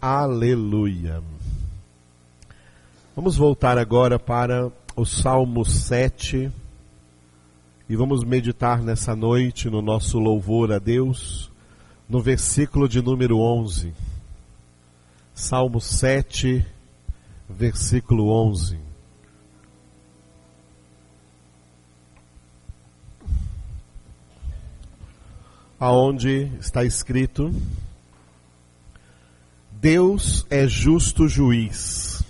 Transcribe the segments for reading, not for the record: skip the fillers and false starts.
Aleluia. Vamos voltar agora para o Salmo 7 e vamos meditar nessa noite no nosso louvor a Deus, no versículo de número 11. Salmo 7, versículo 11. Aonde está escrito: Deus é justo juiz,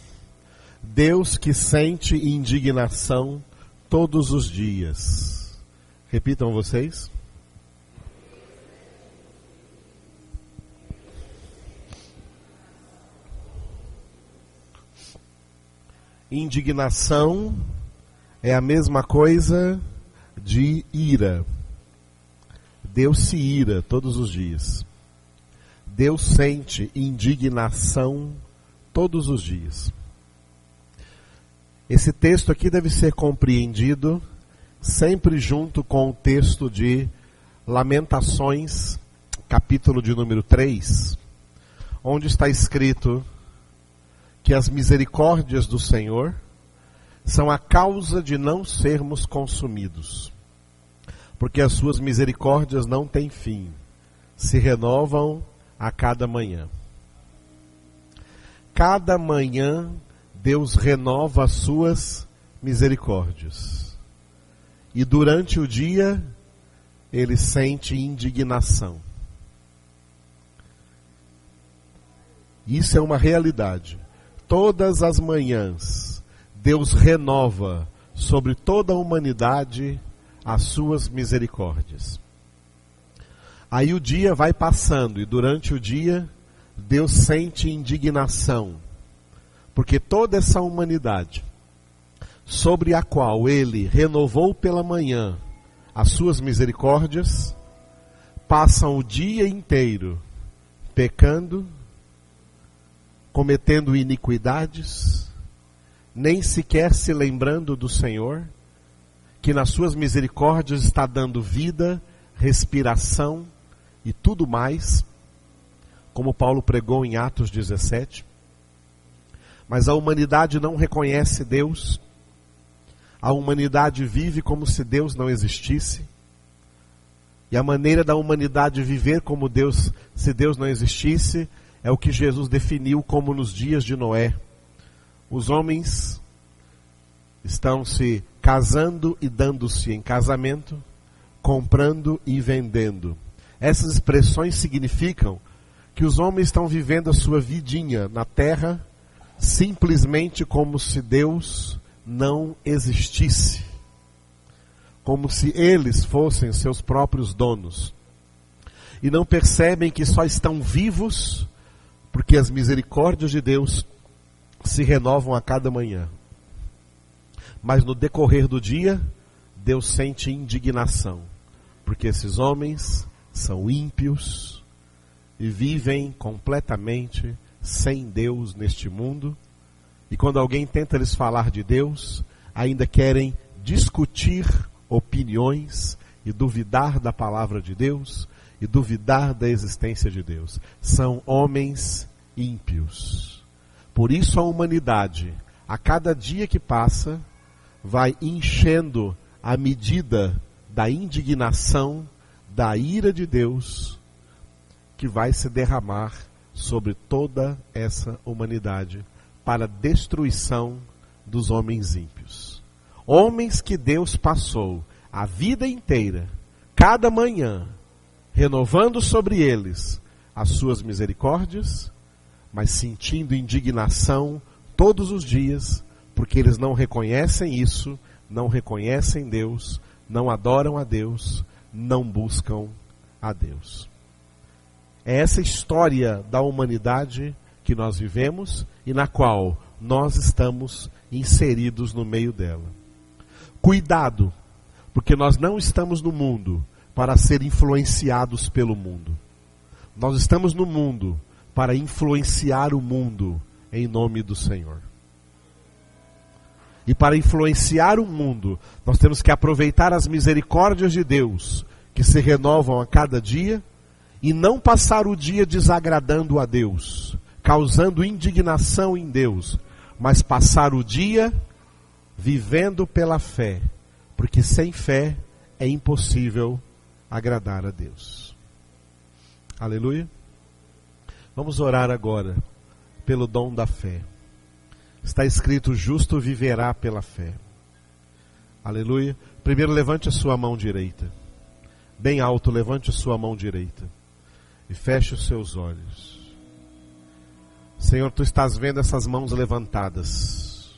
Deus que sente indignação todos os dias. Repitam vocês. Indignação é a mesma coisa de ira. Deus se ira todos os dias. Deus sente indignação todos os dias. Esse texto aqui deve ser compreendido sempre junto com o texto de Lamentações, capítulo de número 3, onde está escrito que as misericórdias do Senhor são a causa de não sermos consumidos, porque as suas misericórdias não têm fim, se renovam a cada manhã. Cada manhã Deus renova as suas misericórdias. E durante o dia Ele sente indignação. Isso é uma realidade. Todas as manhãs Deus renova sobre toda a humanidade as suas misericórdias. Aí o dia vai passando e durante o dia Deus sente indignação, porque toda essa humanidade sobre a qual Ele renovou pela manhã as suas misericórdias, passam o dia inteiro pecando, cometendo iniquidades, nem sequer se lembrando do Senhor, que nas suas misericórdias está dando vida, respiração e tudo mais, como Paulo pregou em Atos 17. Mas a humanidade não reconhece Deus, a humanidade vive como se Deus não existisse, e a maneira da humanidade viver como Deus, se Deus não existisse, é o que Jesus definiu como nos dias de Noé. Os homens estão se casando e dando-se em casamento, comprando e vendendo. Essas expressões significam que os homens estão vivendo a sua vidinha na terra simplesmente como se Deus não existisse, como se eles fossem seus próprios donos, e não percebem que só estão vivos porque as misericórdias de Deus se renovam a cada manhã. Mas no decorrer do dia, Deus sente indignação, porque esses homens são ímpios e vivem completamente sem Deus neste mundo. E quando alguém tenta lhes falar de Deus, ainda querem discutir opiniões e duvidar da palavra de Deus e duvidar da existência de Deus. São homens ímpios. Por isso a humanidade, a cada dia que passa, vai enchendo a medida da indignação, da ira de Deus, que vai se derramar sobre toda essa humanidade para a destruição dos homens ímpios. Homens que Deus passou a vida inteira, cada manhã, renovando sobre eles as suas misericórdias, mas sentindo indignação todos os dias, porque eles não reconhecem isso, não reconhecem Deus, não adoram a Deus, não buscam a Deus. É essa história da humanidade que nós vivemos e na qual nós estamos inseridos no meio dela. Cuidado, porque nós não estamos no mundo para ser influenciados pelo mundo. Nós estamos no mundo para influenciar o mundo em nome do Senhor. E para influenciar o mundo, nós temos que aproveitar as misericórdias de Deus, que se renovam a cada dia, e não passar o dia desagradando a Deus, causando indignação em Deus, mas passar o dia vivendo pela fé, porque sem fé é impossível agradar a Deus. Aleluia. Vamos orar agora pelo dom da fé. Está escrito: o justo viverá pela fé. Aleluia. Primeiro, levante a sua mão direita. Bem alto, levante a sua mão direita. E feche os seus olhos. Senhor, Tu estás vendo essas mãos levantadas.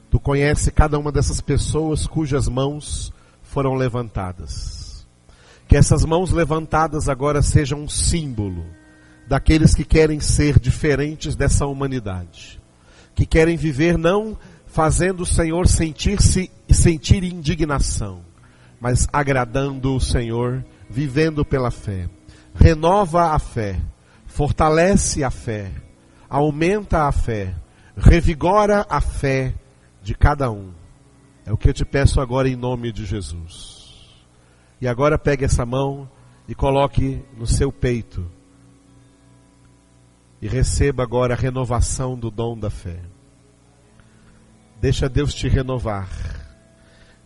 Tu conhece cada uma dessas pessoas cujas mãos foram levantadas. Que essas mãos levantadas agora sejam um símbolo daqueles que querem ser diferentes dessa humanidade. Que querem viver não fazendo o Senhor sentir indignação, mas agradando o Senhor, vivendo pela fé. Renova a fé, fortalece a fé, aumenta a fé, revigora a fé de cada um. É o que eu te peço agora em nome de Jesus. E agora pegue essa mão e coloque no seu peito. E receba agora a renovação do dom da fé. Deixa Deus te renovar.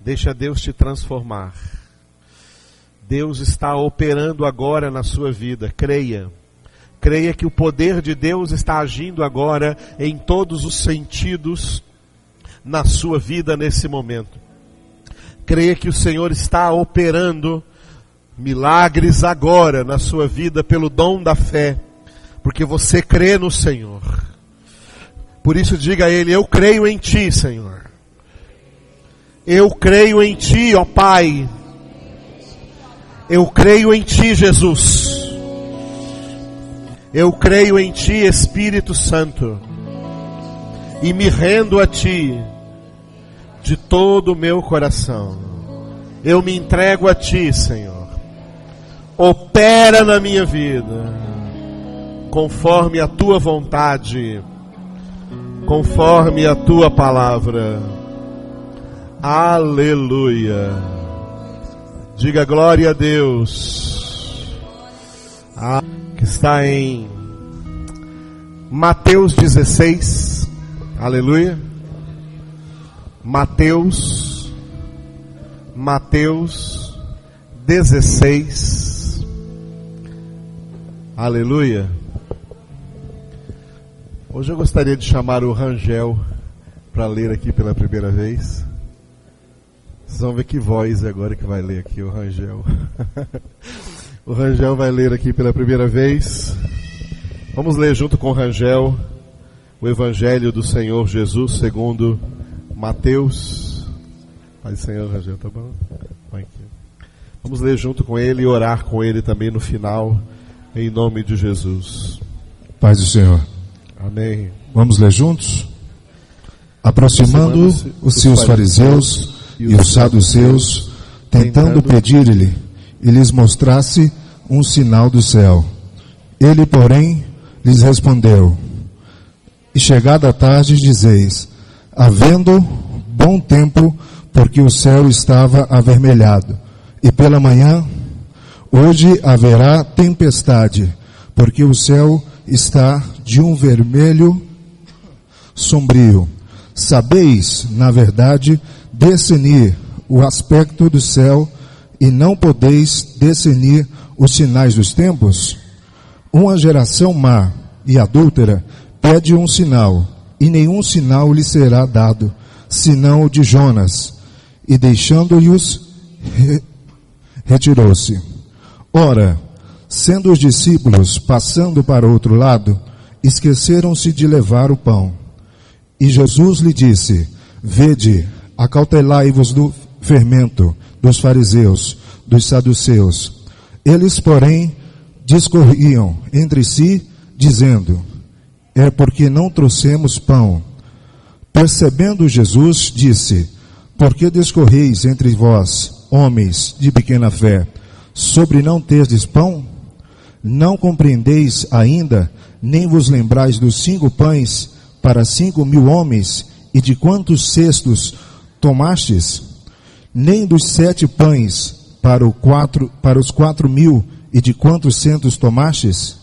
Deixa Deus te transformar. Deus está operando agora na sua vida. Creia. Creia que o poder de Deus está agindo agora em todos os sentidos na sua vida nesse momento. Creia que o Senhor está operando milagres agora na sua vida pelo dom da fé. Porque você crê no Senhor. Por isso diga a Ele: eu creio em Ti, Senhor. Eu creio em Ti, ó Pai. Eu creio em Ti, Jesus. Eu creio em Ti, Espírito Santo. E me rendo a Ti de todo o meu coração. Eu me entrego a Ti, Senhor. Opera na minha vida, conforme a Tua vontade, conforme a Tua palavra. Aleluia. Diga glória a Deus. Que está em Mateus 16. Aleluia. Mateus 16. Aleluia. Hoje eu gostaria de chamar o Rangel para ler aqui pela primeira vez. Vocês vão ver que voz agora que vai ler aqui o Rangel. O Rangel vai ler aqui pela primeira vez. Vamos ler junto com o Rangel o Evangelho do Senhor Jesus segundo Mateus. Pai, Senhor, Rangel, tá bom? Vai aqui. Vamos ler junto com ele e orar com ele também no final, em nome de Jesus. Paz do Senhor. Amém. Vamos ler juntos? Aproximando-se os fariseus e os saduceus, tentando pedir-lhe e lhes mostrasse um sinal do céu. Ele, porém, lhes respondeu: e chegada a tarde, dizeis, havendo bom tempo, porque o céu estava avermelhado, e pela manhã, hoje haverá tempestade, porque o céu está de um vermelho sombrio. Sabeis, na verdade, discernir o aspecto do céu, e não podeis discernir os sinais dos tempos? Uma geração má e adúltera pede um sinal, e nenhum sinal lhe será dado, senão o de Jonas. E deixando-os, retirou-se. Ora, sendo os discípulos passando para outro lado, esqueceram-se de levar o pão. E Jesus lhe disse: vede, acautelai-vos do fermento dos fariseus, dos saduceus. Eles, porém, discorriam entre si, dizendo: é porque não trouxemos pão. Percebendo Jesus, disse: por que discorreis entre vós, homens de pequena fé, sobre não terdes pão? Não compreendeis ainda, nem vos lembrais dos 5 pães para 5.000 homens, e de quantos cestos tomastes? Nem dos 7 pães para os 4.000, e de quantos centos tomastes?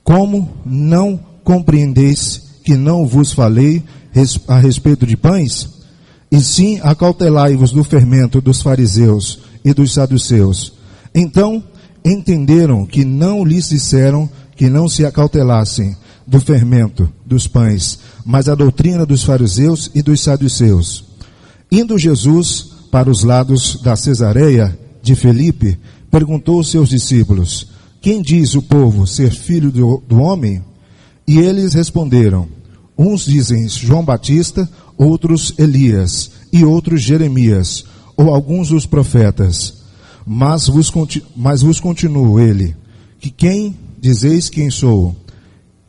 Como não compreendeis que não vos falei a respeito de pães? E sim acautelai-vos do fermento dos fariseus e dos saduceus. Então entenderam que não lhes disseram que não se acautelassem do fermento dos pães, mas a doutrina dos fariseus e dos saduceus. Indo Jesus para os lados da Cesareia de Filipe, perguntou aos seus discípulos: quem diz o povo ser filho do homem? E eles responderam: uns dizem João Batista, outros Elias, e outros Jeremias, ou alguns dos profetas. Mas vos continuou ele: que quem dizeis quem sou?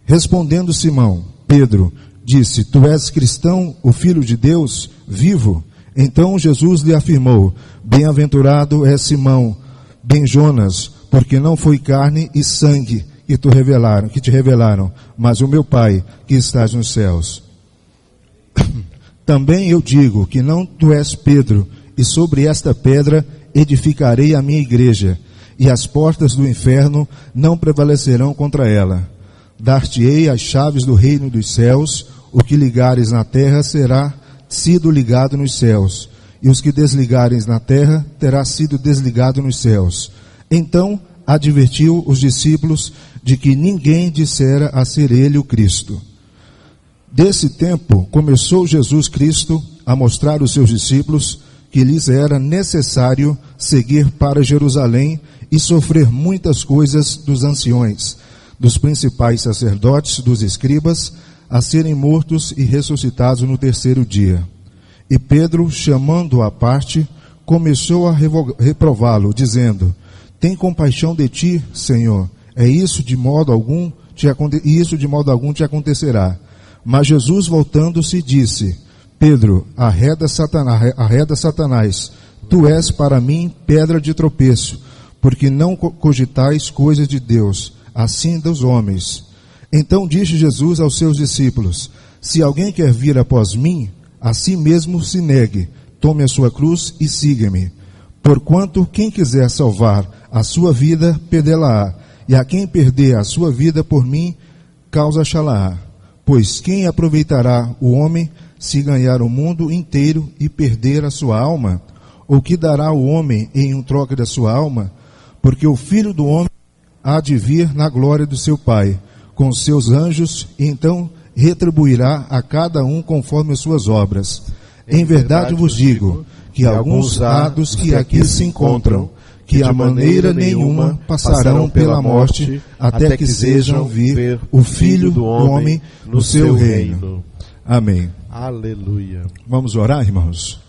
Respondendo Simão, Pedro, disse: tu és cristão, o Filho de Deus, vivo? Então Jesus lhe afirmou: bem-aventurado é Simão, Ben-Jonas, porque não foi carne e sangue que te revelaram, mas o meu Pai que estás nos céus. Também eu digo que não tu és Pedro, e sobre esta pedra edificarei a minha igreja, e as portas do inferno não prevalecerão contra ela. Dar-te-ei as chaves do reino dos céus, o que ligares na terra será sido ligado nos céus, e os que desligares na terra terá sido desligado nos céus. Então advertiu os discípulos de que ninguém dissera a ser ele o Cristo. Desse tempo começou Jesus Cristo a mostrar aos seus discípulos que lhes era necessário seguir para Jerusalém e sofrer muitas coisas dos anciões, dos principais sacerdotes, dos escribas, a serem mortos e ressuscitados no terceiro dia. E Pedro, chamando-o à parte, começou a reprová-lo, dizendo: tem compaixão de ti, Senhor, isso de modo algum te acontecerá. Mas Jesus, voltando-se, disse: Pedro, arreda Satanás, tu és para mim pedra de tropeço, porque não cogitais coisas de Deus, assim dos homens. Então disse Jesus aos seus discípulos: se alguém quer vir após mim, a si mesmo se negue, tome a sua cruz e siga-me. Porquanto quem quiser salvar a sua vida, perdê-la-á, e a quem perder a sua vida por mim, causa-achá-la-á. Pois quem aproveitará o homem se ganhar o mundo inteiro e perder a sua alma? Ou que dará o homem em um troca da sua alma? Porque o Filho do Homem há de vir na glória do seu Pai, com seus anjos, e então retribuirá a cada um conforme as suas obras. Em verdade vos digo que alguns há dos que aqui se encontram, que de maneira nenhuma passarão pela morte, até que sejam vir o Filho do Homem no seu reino. Amém. Aleluia. Vamos orar, irmãos?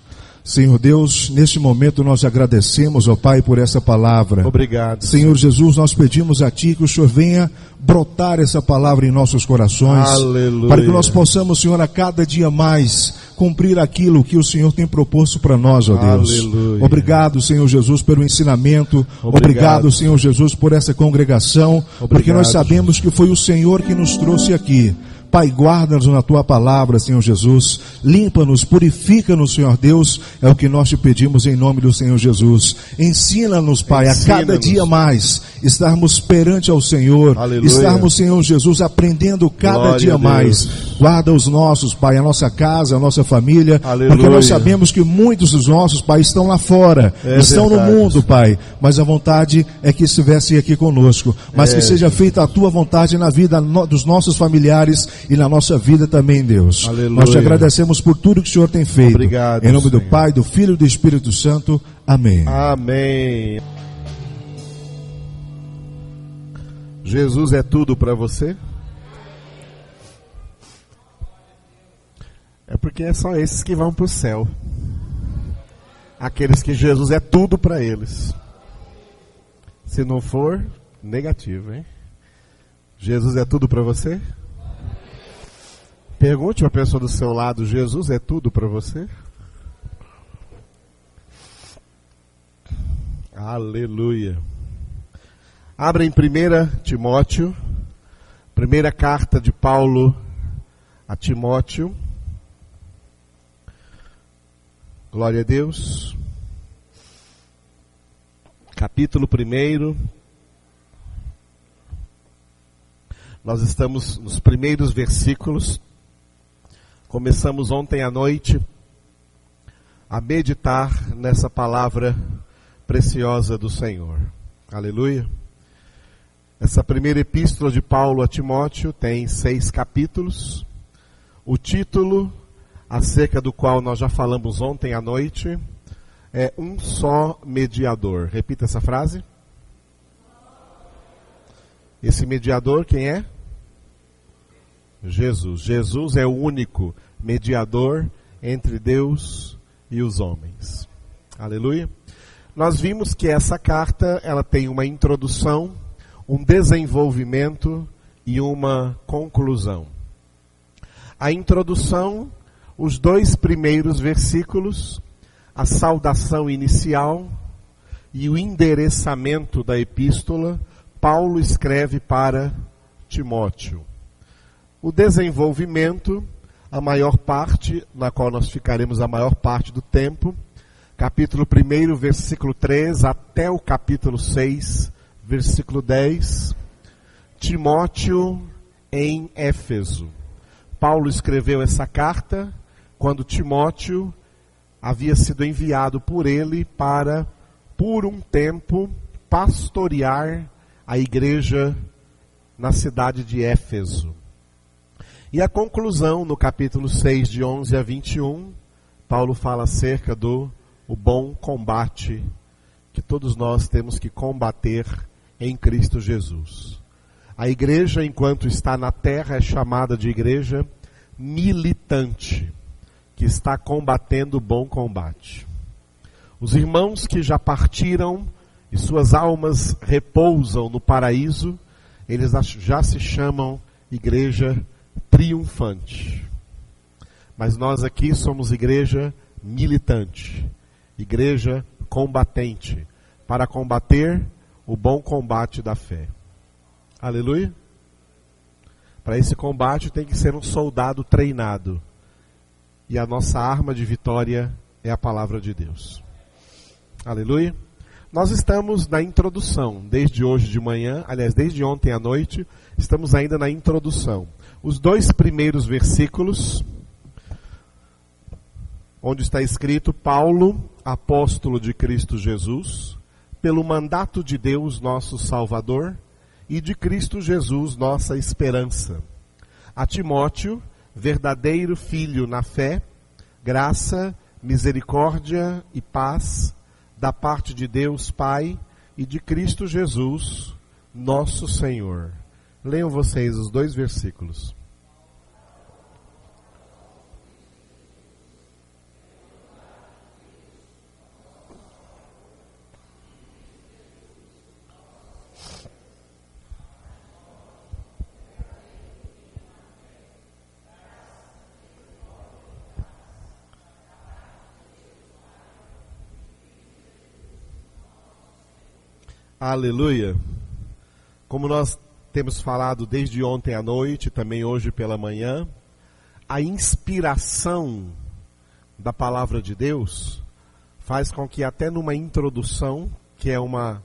Senhor Deus, neste momento nós agradecemos, ó Pai, por essa palavra. Obrigado. Senhor Jesus, nós pedimos a Ti que o Senhor venha brotar essa palavra em nossos corações. Aleluia. Para que nós possamos, Senhor, a cada dia mais cumprir aquilo que o Senhor tem proposto para nós, ó Deus. Aleluia. Obrigado, Senhor Jesus, pelo ensinamento. Obrigado, Senhor Jesus, por essa congregação. Porque nós sabemos que foi o Senhor que nos trouxe aqui. Pai, guarda-nos na Tua palavra, Senhor Jesus. Limpa-nos, purifica-nos, Senhor Deus. É o que nós te pedimos em nome do Senhor Jesus. Ensina-nos, Pai, a cada dia mais estarmos perante ao Senhor. Aleluia. Estarmos, Senhor Jesus, aprendendo cada dia mais. Guarda os nossos, Pai, a nossa casa, a nossa família. Aleluia. Porque nós sabemos que muitos dos nossos, Pai, estão lá fora. Estão verdade. No mundo, Pai. Mas a vontade é que estivessem aqui conosco. Mas que seja feita a Tua vontade na vida dos nossos familiares e na nossa vida também, Deus. Aleluia. Nós te agradecemos por tudo que o Senhor tem feito. Obrigado, em nome Senhor. do Pai, do Filho e do Espírito Santo. Amém. Amém. Jesus é tudo para você? É porque é só esses que vão para o céu. Aqueles que Jesus é tudo para eles. Se não for, negativo, hein? Jesus é tudo para você? Pergunte para a pessoa do seu lado: Jesus é tudo para você? Aleluia. Abra em 1 Timóteo, primeira carta de Paulo a Timóteo. Glória a Deus. Capítulo 1. Nós estamos nos primeiros versículos. Começamos ontem à noite a meditar nessa palavra preciosa do Senhor. Aleluia. Essa primeira epístola de Paulo a Timóteo tem 6 capítulos. O título, acerca do qual nós já falamos ontem à noite, é Um Só Mediador. Repita essa frase. Esse mediador quem é? Jesus. Jesus é o único mediador entre Deus e os homens. Aleluia. Nós vimos que essa carta, ela tem uma introdução, um desenvolvimento e uma conclusão. A introdução, os 2 primeiros versículos, a saudação inicial e o endereçamento da epístola, Paulo escreve para Timóteo. O desenvolvimento, a maior parte, na qual nós ficaremos a maior parte do tempo, capítulo 1, versículo 3, até o capítulo 6, versículo 10, Timóteo em Éfeso. Paulo escreveu essa carta quando Timóteo havia sido enviado por ele para, por um tempo, pastorear a igreja na cidade de Éfeso. E a conclusão, no capítulo 6, de 11 a 21, Paulo fala acerca do bom combate que todos nós temos que combater em Cristo Jesus. A igreja, enquanto está na terra, é chamada de igreja militante, que está combatendo o bom combate. Os irmãos que já partiram e suas almas repousam no paraíso, eles já se chamam igreja triunfante. Mas nós aqui somos igreja militante, igreja combatente, para combater o bom combate da fé. Aleluia? Para esse combate tem que ser um soldado treinado. E a nossa arma de vitória é a palavra de Deus. Aleluia? Nós estamos na introdução, desde hoje de manhã, aliás, desde ontem à noite, estamos ainda na introdução. Os 2 primeiros versículos, onde está escrito: Paulo, apóstolo de Cristo Jesus, pelo mandato de Deus, nosso Salvador, e de Cristo Jesus, nossa esperança. A Timóteo, verdadeiro filho na fé, graça, misericórdia e paz, da parte de Deus Pai e de Cristo Jesus, nosso Senhor. Leiam vocês os 2 versículos. Aleluia. Como nós temos falado desde ontem à noite, também hoje pela manhã, a inspiração da palavra de Deus faz com que até numa introdução, que é uma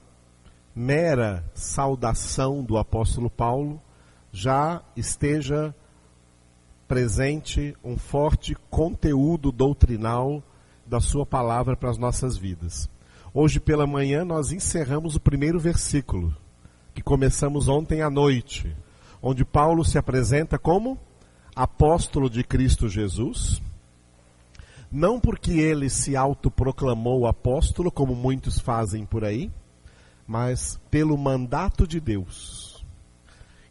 mera saudação do apóstolo Paulo, já esteja presente um forte conteúdo doutrinal da sua palavra para as nossas vidas. Hoje pela manhã nós encerramos o primeiro versículo, que começamos ontem à noite, onde Paulo se apresenta como apóstolo de Cristo Jesus, não porque ele se autoproclamou apóstolo, como muitos fazem por aí, mas pelo mandato de Deus.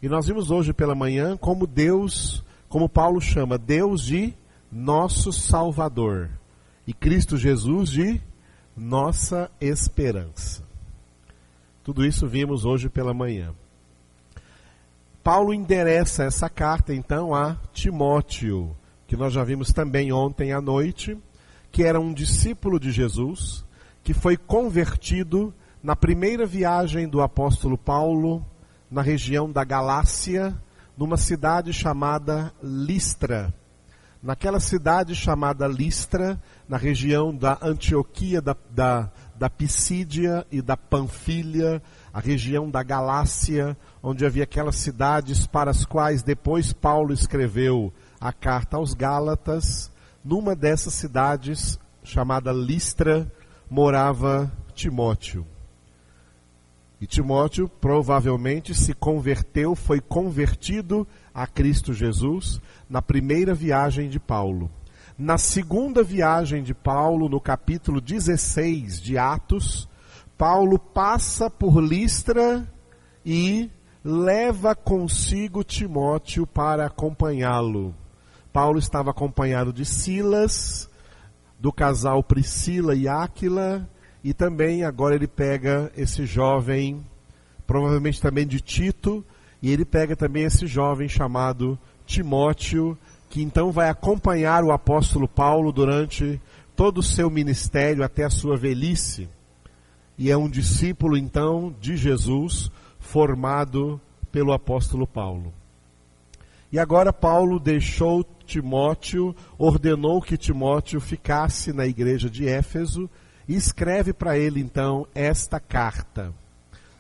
E nós vimos hoje pela manhã como Deus, como Paulo chama, Deus de nosso Salvador, e Cristo Jesus de nossa esperança. Tudo isso vimos hoje pela manhã. Paulo endereça essa carta então a Timóteo, que nós já vimos também ontem à noite, que era um discípulo de Jesus, que foi convertido na primeira viagem do apóstolo Paulo na região da Galácia, numa cidade chamada Listra. Naquela cidade chamada Listra, na região da Antioquia, da Pisídia e da Panfilha, a região da Galácia, onde havia aquelas cidades para as quais depois Paulo escreveu a carta aos Gálatas. Numa dessas cidades, chamada Listra, morava Timóteo. E Timóteo provavelmente se converteu, foi convertido a Cristo Jesus na primeira viagem de Paulo. Na segunda viagem de Paulo, no capítulo 16 de Atos, Paulo passa por Listra e leva consigo Timóteo para acompanhá-lo. Paulo estava acompanhado de Silas, do casal Priscila e Áquila, e também agora ele pega esse jovem, provavelmente também de Tito, e ele pega também esse jovem chamado Timóteo, que então vai acompanhar o apóstolo Paulo durante todo o seu ministério até a sua velhice. E é um discípulo então de Jesus, formado pelo apóstolo Paulo. E agora Paulo deixou Timóteo, ordenou que Timóteo ficasse na igreja de Éfeso e escreve para ele então esta carta.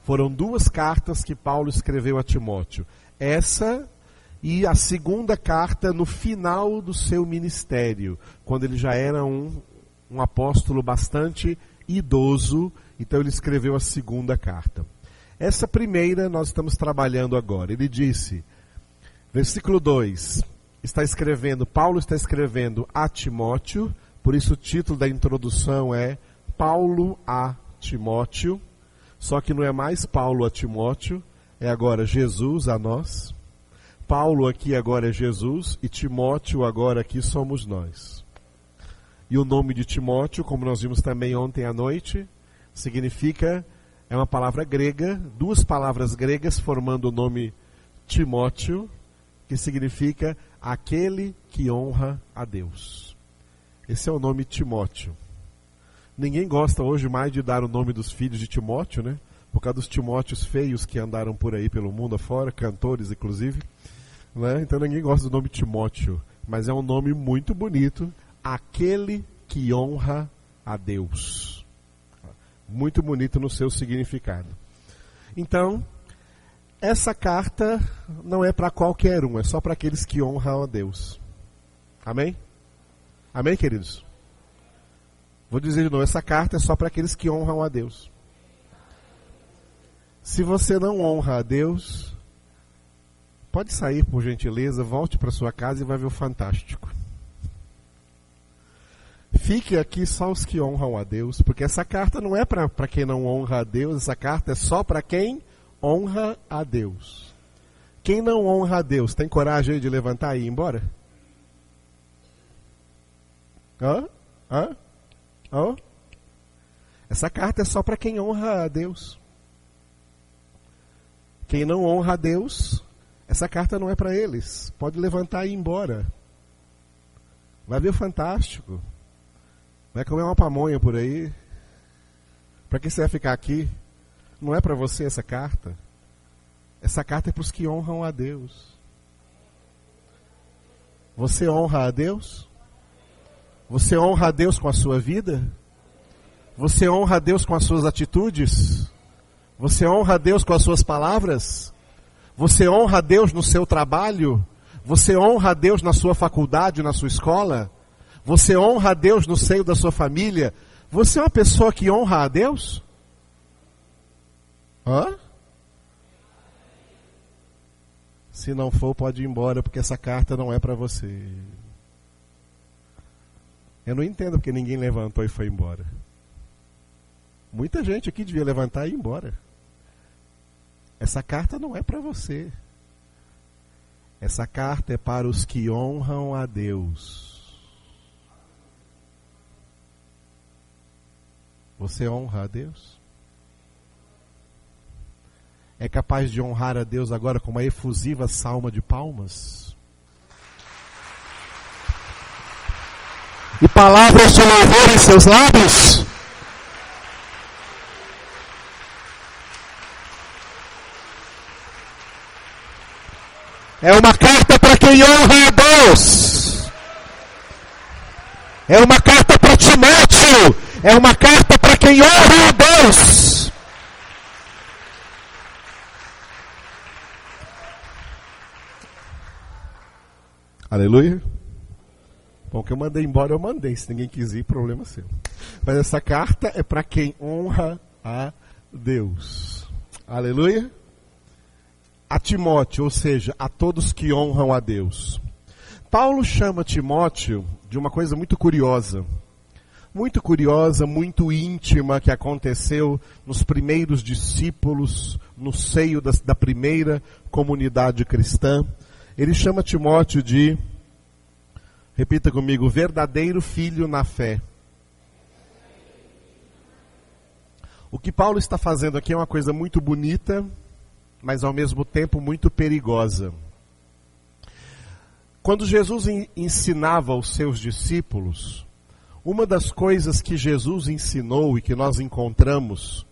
Foram 2 cartas que Paulo escreveu a Timóteo. Essa e a segunda carta no final do seu ministério, quando ele já era um apóstolo bastante idoso, então ele escreveu a segunda carta. Essa primeira nós estamos trabalhando agora. Ele disse, versículo 2, Paulo está escrevendo a Timóteo, por isso o título da introdução é Paulo a Timóteo, só que não é mais Paulo a Timóteo, é agora Jesus a nós. Paulo aqui agora é Jesus e Timóteo agora aqui somos nós. E o nome de Timóteo, como nós vimos também ontem à noite, significa, é uma palavra grega, 2 palavras gregas formando o nome Timóteo, que significa aquele que honra a Deus. Esse é o nome Timóteo. Ninguém gosta hoje mais de dar o nome dos filhos de Timóteo, né? Por causa dos Timóteos feios que andaram por aí pelo mundo afora, cantores inclusive, né? Então ninguém gosta do nome Timóteo, mas é um nome muito bonito, aquele que honra a Deus. Muito bonito no seu significado. Então, essa carta não é para qualquer um, é só para aqueles que honram a Deus. Amém? Amém, queridos? Vou dizer de novo, essa carta é só para aqueles que honram a Deus. Se você não honra a Deus, pode sair por gentileza, volte para sua casa e vai ver o Fantástico. Fique aqui só os que honram a Deus, porque essa carta não é para quem não honra a Deus, essa carta é só para quem honra a Deus. Quem não honra a Deus, tem coragem de levantar e ir embora? Essa carta é só para quem honra a Deus. Quem não honra a Deus, essa carta não é para eles. Pode levantar e ir embora. Vai ver o Fantástico. Vai comer uma pamonha por aí. Para que você vai ficar aqui? Não é para você essa carta. Essa carta é para os que honram a Deus. Você honra a Deus? Você honra a Deus com a sua vida? Você honra a Deus com as suas atitudes? Você honra a Deus com as suas palavras? Você honra a Deus no seu trabalho? Você honra a Deus na sua faculdade, na sua escola? Você honra a Deus no seio da sua família? Você é uma pessoa que honra a Deus? Se não for, pode ir embora, porque essa carta não é para você. Eu não entendo porque ninguém levantou e foi embora. Muita gente aqui devia levantar e ir embora. Essa carta não é para você. Essa carta é para os que honram a Deus. Você honra a Deus? É capaz de honrar a Deus agora com uma efusiva salva de palmas? E palavras de louvor em seus lábios? É uma carta para quem honra a Deus. É uma carta para Timóteo. É uma carta para quem honra a Deus. Aleluia. Bom, que eu mandei embora, eu mandei. Se ninguém quis ir, problema seu. Mas essa carta é para quem honra a Deus. Aleluia. A Timóteo, ou seja, a todos que honram a Deus. Paulo chama Timóteo de uma coisa muito curiosa, muito íntima, que aconteceu nos primeiros discípulos, no seio da primeira comunidade cristã. Ele chama Timóteo de, repita comigo, verdadeiro filho na fé. O que Paulo está fazendo aqui é uma coisa muito bonita, mas ao mesmo tempo muito perigosa. Quando Jesus ensinava aos seus discípulos, uma das coisas que Jesus ensinou e que nós encontramos,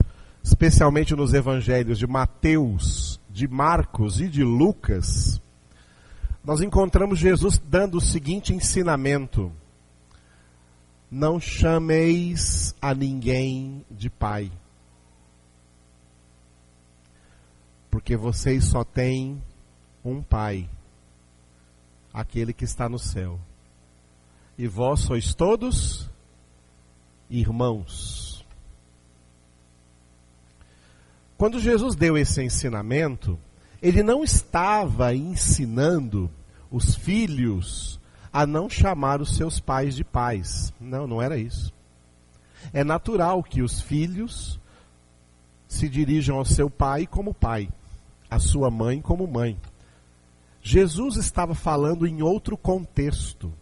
especialmente nos evangelhos de Mateus, de Marcos e de Lucas, nós encontramos Jesus dando o seguinte ensinamento: não chameis a ninguém de pai, porque vocês só têm um pai, aquele que está no céu. E vós sois todos irmãos. Quando Jesus deu esse ensinamento, ele não estava ensinando os filhos a não chamar os seus pais de pais. Não, não era isso. É natural que os filhos se dirijam ao seu pai como pai, à sua mãe como mãe. Jesus estava falando em outro contexto.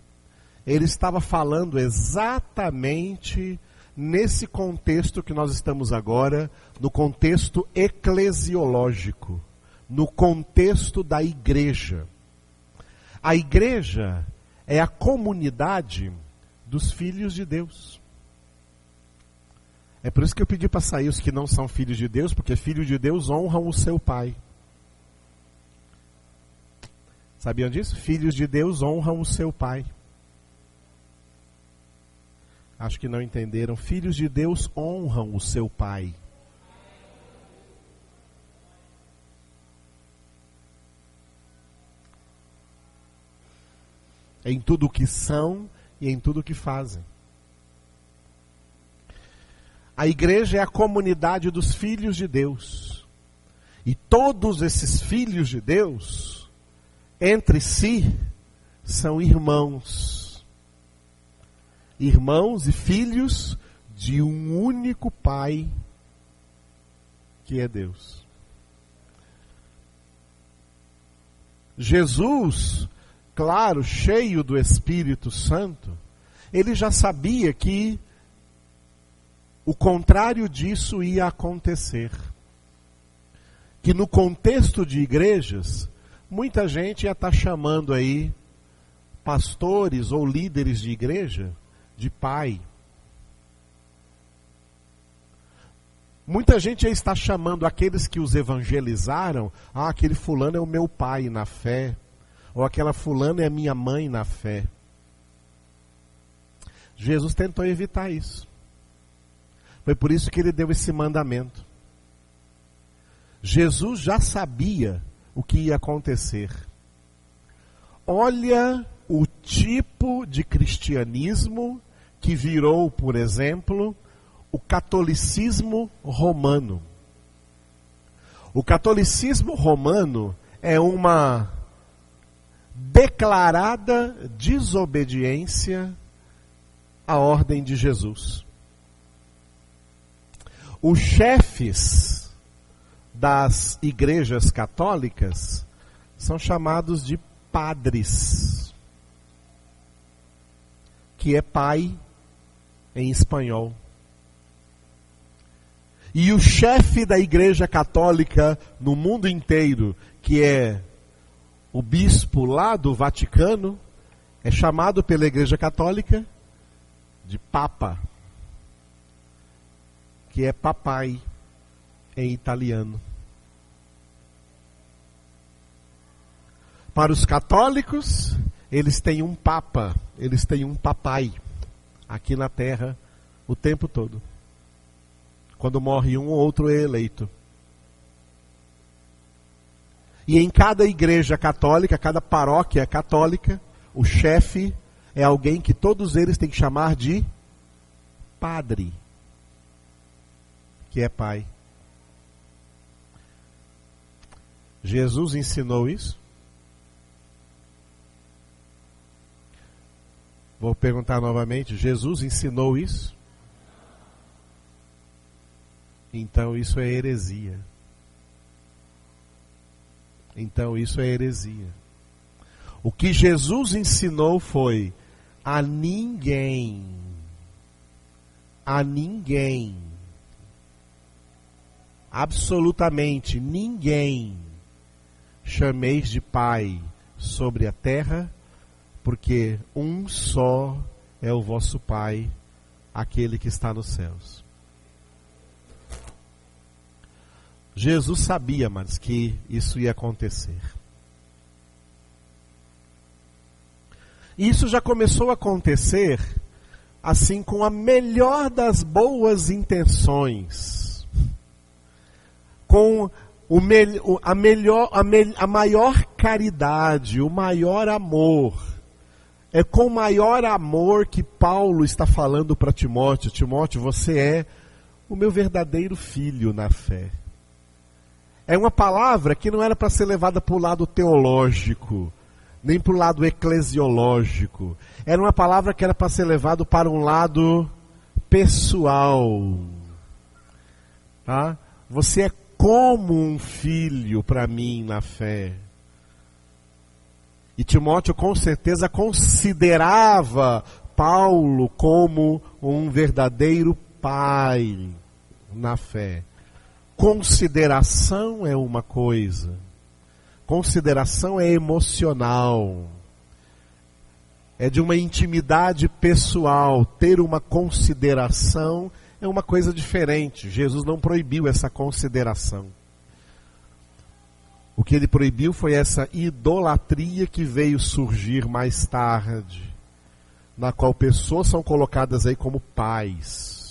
Ele estava falando exatamente nesse contexto que nós estamos agora, no contexto eclesiológico, no contexto da igreja. A igreja é a comunidade dos filhos de Deus. É por isso que eu pedi para sair os que não são filhos de Deus, porque filhos de Deus honram o seu pai. Sabiam disso? Filhos de Deus honram o seu pai. Acho que não entenderam. Filhos de Deus honram o seu pai. Em tudo o que são e em tudo o que fazem. A igreja é a comunidade dos filhos de Deus. E todos esses filhos de Deus, entre si, são irmãos. Irmãos e filhos de um único Pai, que é Deus. Jesus, claro, cheio do Espírito Santo, ele já sabia que o contrário disso ia acontecer. Que no contexto de igrejas, muita gente ia estar chamando aí pastores ou líderes de igreja de pai. Muita gente ia estar chamando aqueles que os evangelizaram, aquele fulano é o meu pai na fé, ou aquela fulana é a minha mãe na fé. Jesus tentou evitar isso. Foi por isso que ele deu esse mandamento. Jesus já sabia o que ia acontecer. Olha o tipo de cristianismo que virou, por exemplo, o catolicismo romano. O catolicismo romano é uma declarada desobediência à ordem de Jesus. Os chefes das igrejas católicas são chamados de padres, que é pai em espanhol. E o chefe da igreja católica no mundo inteiro, que é o bispo lá do Vaticano, é chamado pela igreja católica de papa, que é papai em italiano. Para os católicos, eles têm um papa, eles têm um papai aqui na terra o tempo todo. Quando morre um ou outro é eleito. E em cada igreja católica, cada paróquia católica, o chefe é alguém que todos eles têm que chamar de padre, que é pai. Jesus ensinou isso? Vou perguntar novamente, Jesus ensinou isso? Então isso é heresia. Então isso é heresia. O que Jesus ensinou foi: a ninguém, absolutamente ninguém, chameis de Pai sobre a terra, porque um só é o vosso Pai, aquele que está nos céus. Jesus sabia, mas que isso ia acontecer. E isso já começou a acontecer assim com a melhor das boas intenções, com a maior caridade, o maior amor. É com maior amor que Paulo está falando para Timóteo: Timóteo, você é o meu verdadeiro filho na fé. É uma palavra que não era para ser levada para o lado teológico, nem para o lado eclesiológico. Era uma palavra que era para ser levado para um lado pessoal. Tá? Você é como um filho para mim na fé. E Timóteo com certeza considerava Paulo como um verdadeiro pai na fé. Consideração é uma coisa. Consideração é emocional. É de uma intimidade pessoal. Ter uma consideração é uma coisa diferente. Jesus não proibiu essa consideração. O que ele proibiu foi essa idolatria que veio surgir mais tarde, na qual pessoas são colocadas aí como pais.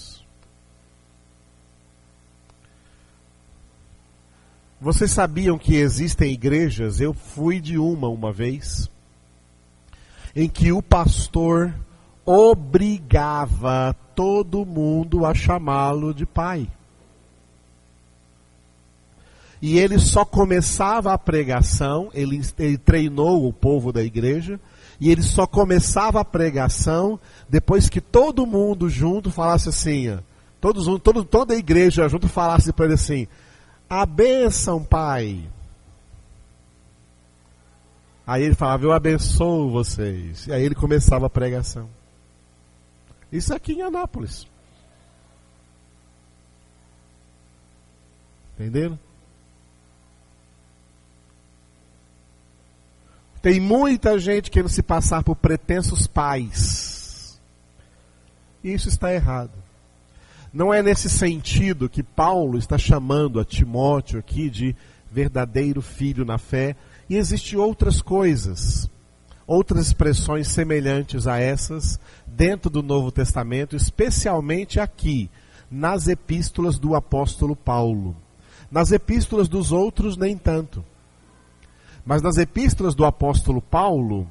Vocês sabiam que existem igrejas? Eu fui de uma vez, em que o pastor obrigava todo mundo a chamá-lo de pai. E ele só começava a pregação, ele treinou o povo da igreja, e ele só começava a pregação depois que todo mundo junto falasse assim, toda a igreja junto falasse para ele assim: a bênção, pai. Aí ele falava: eu abençoo vocês. E aí ele começava a pregação. Isso aqui em Anápolis. Entenderam? Tem muita gente querendo se passar por pretensos pais. Isso está errado. Não é nesse sentido que Paulo está chamando a Timóteo aqui de verdadeiro filho na fé. E existem outras coisas, outras expressões semelhantes a essas dentro do Novo Testamento, especialmente aqui, nas epístolas do apóstolo Paulo. Nas epístolas dos outros, nem tanto. Mas nas epístolas do apóstolo Paulo,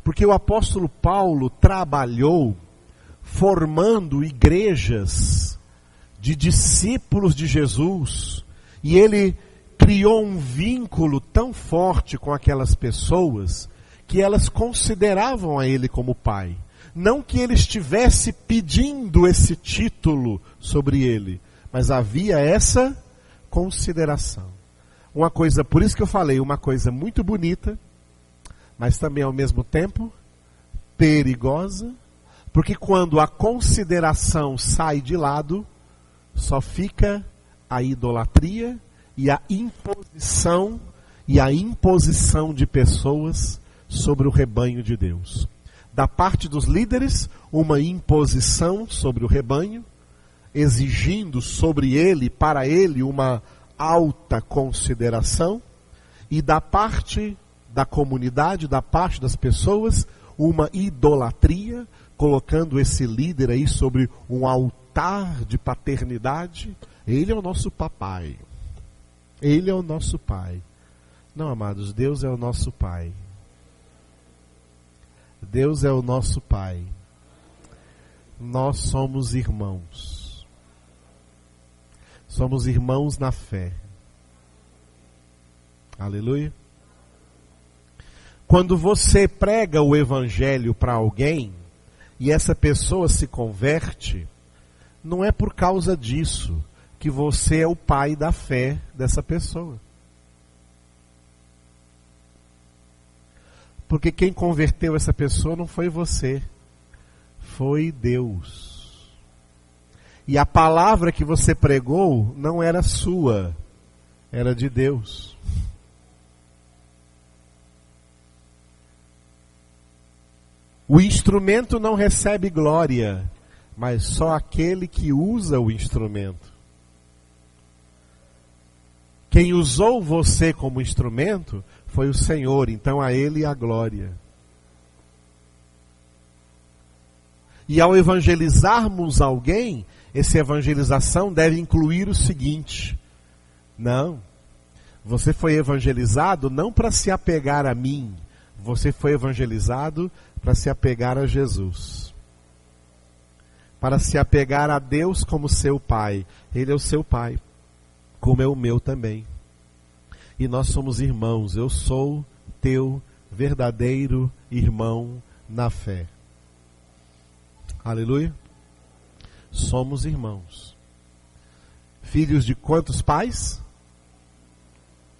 porque o apóstolo Paulo trabalhou formando igrejas de discípulos de Jesus, e ele criou um vínculo tão forte com aquelas pessoas, que elas consideravam a ele como pai. Não que ele estivesse pedindo esse título sobre ele, mas havia essa consideração. Uma coisa, por isso que eu falei, uma coisa muito bonita, mas também ao mesmo tempo perigosa, porque quando a consideração sai de lado, só fica a idolatria e a imposição de pessoas sobre o rebanho de Deus. Da parte dos líderes, uma imposição sobre o rebanho, exigindo sobre ele, para ele, uma alta consideração, e da parte da comunidade, da parte das pessoas, uma idolatria, colocando esse líder aí sobre um altar de paternidade. Ele é o nosso papai. Ele é o nosso pai. Não, amados, Deus é o nosso pai. Deus é o nosso Pai. Nós somos irmãos. Somos irmãos na fé. Aleluia. Quando você prega o evangelho para alguém e essa pessoa se converte, não é por causa disso que você é o pai da fé dessa pessoa. Porque quem converteu essa pessoa não foi você, foi Deus. E a palavra que você pregou não era sua, era de Deus. O instrumento não recebe glória, mas só aquele que usa o instrumento. Quem usou você como instrumento foi o Senhor, então a Ele a glória. E ao evangelizarmos alguém, essa evangelização deve incluir o seguinte: não, você foi evangelizado não para se apegar a mim, você foi evangelizado para se apegar a Jesus. Para se apegar a Deus como seu Pai. Ele é o seu Pai, como é o meu também. E nós somos irmãos. Eu sou teu verdadeiro irmão na fé. Aleluia. Somos irmãos. Filhos de quantos pais?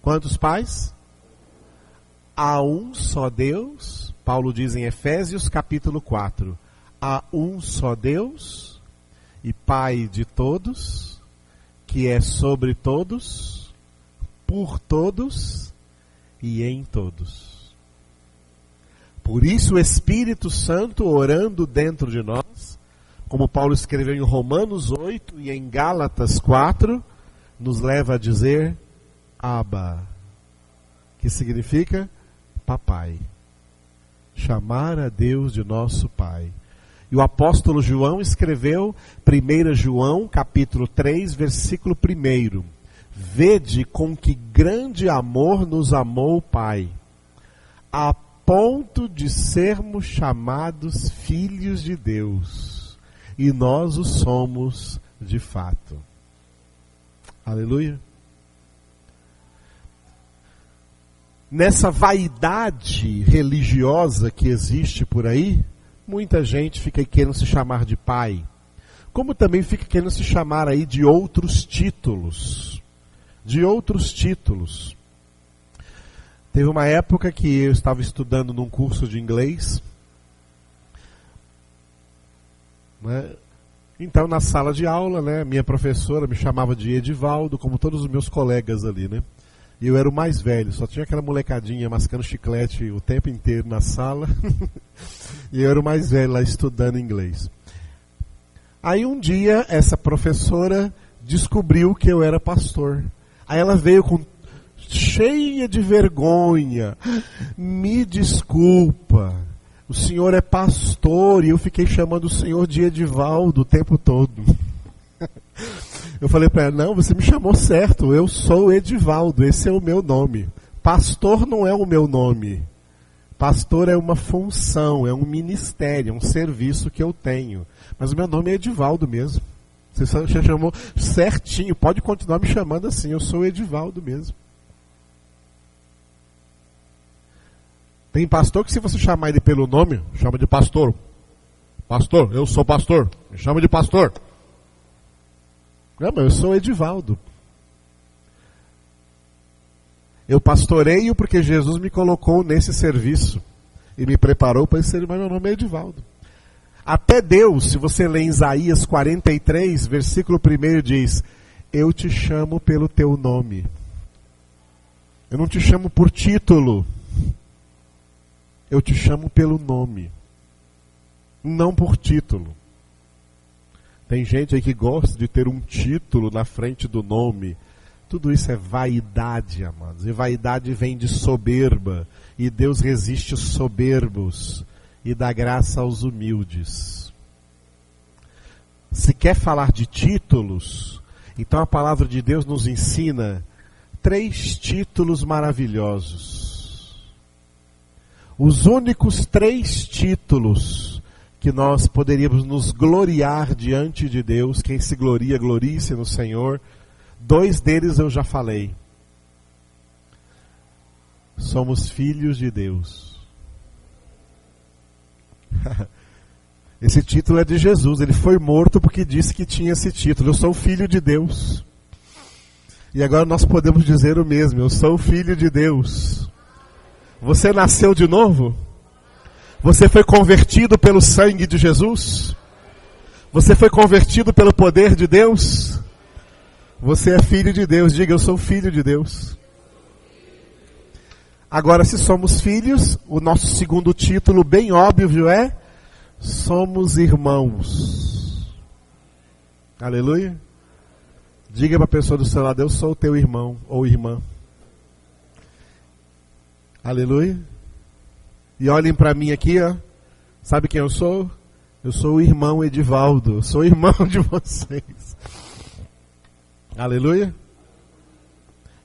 Quantos pais? Há um só Deus. Paulo diz em Efésios capítulo 4. Há um só Deus e Pai de todos, que é sobre todos, por todos e em todos. Por isso o Espírito Santo orando dentro de nós, como Paulo escreveu em Romanos 8 e em Gálatas 4, nos leva a dizer Abba, que significa papai. Chamar a Deus de nosso Pai. E o apóstolo João escreveu 1 João capítulo 3, versículo 1. Vede com que grande amor nos amou o Pai, a ponto de sermos chamados filhos de Deus. E nós o somos de fato. Aleluia. Nessa vaidade religiosa que existe por aí, muita gente fica querendo se chamar de pai, como também fica querendo se chamar aí de outros títulos. De outros títulos. Teve uma época que eu estava estudando num curso de inglês, né? Então na sala de aula, né, minha professora me chamava de Edivaldo, como todos os meus colegas ali, né? E eu era o mais velho, só tinha aquela molecadinha mascando chiclete o tempo inteiro na sala. E eu era o mais velho lá estudando inglês. Aí um dia essa professora descobriu que eu era pastor. Aí ela veio cheia de vergonha. Me desculpa, o senhor é pastor. E eu fiquei chamando o senhor de Edivaldo o tempo todo. Eu falei para ela, não, você me chamou certo, eu sou Edivaldo, esse é o meu nome. Pastor não é o meu nome. Pastor é uma função, é um ministério, é um serviço que eu tenho. Mas o meu nome é Edivaldo mesmo. Você chamou certinho, pode continuar me chamando assim, eu sou Edivaldo mesmo. Tem pastor que se você chamar ele pelo nome, chama de pastor. Pastor, eu sou pastor, me chama de pastor. Não, mas eu sou Edivaldo. Eu pastoreio porque Jesus me colocou nesse serviço e me preparou para esse serviço, mas meu nome é Edivaldo. Até Deus, se você ler em Isaías 43, versículo 1 diz, eu te chamo pelo teu nome. Eu não te chamo por título. Eu te chamo pelo nome. Não por título. Tem gente aí que gosta de ter um título na frente do nome. Tudo isso é vaidade, amados. E vaidade vem de soberba. E Deus resiste os soberbos e dá graça aos humildes. Se quer falar de títulos, então a palavra de Deus nos ensina 3 títulos maravilhosos. Os únicos 3 títulos que nós poderíamos nos gloriar diante de Deus, quem se gloria, glorie-se no Senhor. 2 deles eu já falei. Somos filhos de Deus. Esse título é de Jesus. Ele foi morto porque disse que tinha esse título. Eu sou filho de Deus. E agora nós podemos dizer o mesmo. Eu sou filho de Deus. Você nasceu de novo? Você foi convertido pelo sangue de Jesus? Você foi convertido pelo poder de Deus? Você é filho de Deus. Diga, eu sou filho de Deus. Agora, se somos filhos, o nosso segundo título, bem óbvio, é: somos irmãos. Aleluia. Diga para a pessoa do seu lado: eu sou teu irmão ou irmã. Aleluia. E olhem para mim aqui, ó. Sabe quem eu sou? Eu sou o irmão Edivaldo. Eu sou irmão de vocês. Aleluia.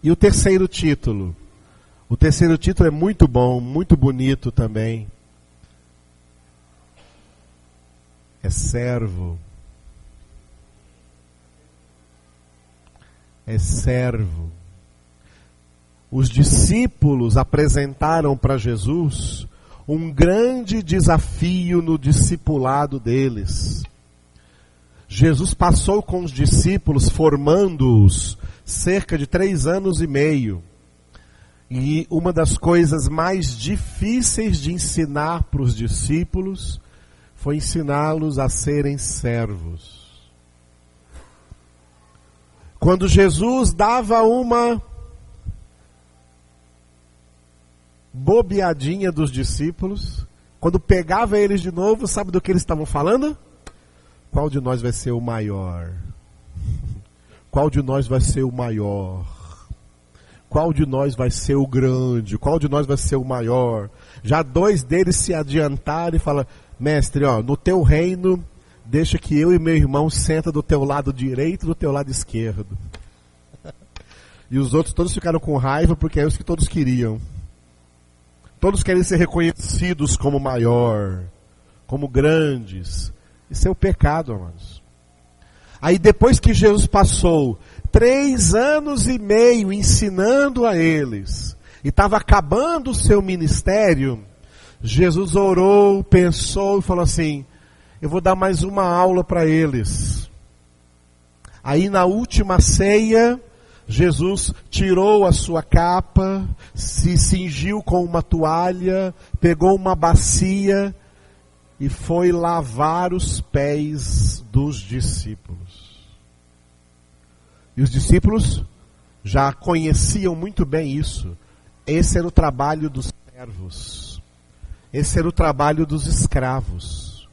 E o terceiro título? O terceiro título é muito bom, muito bonito também. É servo. É servo. Os discípulos apresentaram para Jesus um grande desafio no discipulado deles. Jesus passou com os discípulos, formando-os cerca de 3 anos e meio. E uma das coisas mais difíceis de ensinar para os discípulos foi ensiná-los a serem servos. Quando Jesus dava uma bobeadinha dos discípulos, quando pegava eles de novo, sabe do que eles estavam falando? Qual de nós vai ser o maior? Qual de nós vai ser o maior? Qual de nós vai ser o grande? Qual de nós vai ser o maior? Já 2 deles se adiantaram e falaram: mestre, ó, no teu reino, deixa que eu e meu irmão senta do teu lado direito e do teu lado esquerdo. E os outros todos ficaram com raiva, porque é isso que todos queriam. Todos querem ser reconhecidos como maior, como grandes. Isso é o pecado, amados. Aí depois que Jesus passou 3 anos e meio ensinando a eles, e estava acabando o seu ministério, Jesus orou, pensou e falou assim: eu vou dar mais uma aula para eles. Aí na última ceia, Jesus tirou a sua capa, se cingiu com uma toalha, pegou uma bacia e foi lavar os pés dos discípulos. E os discípulos já conheciam muito bem isso. Esse era o trabalho dos servos. Esse era o trabalho dos escravos.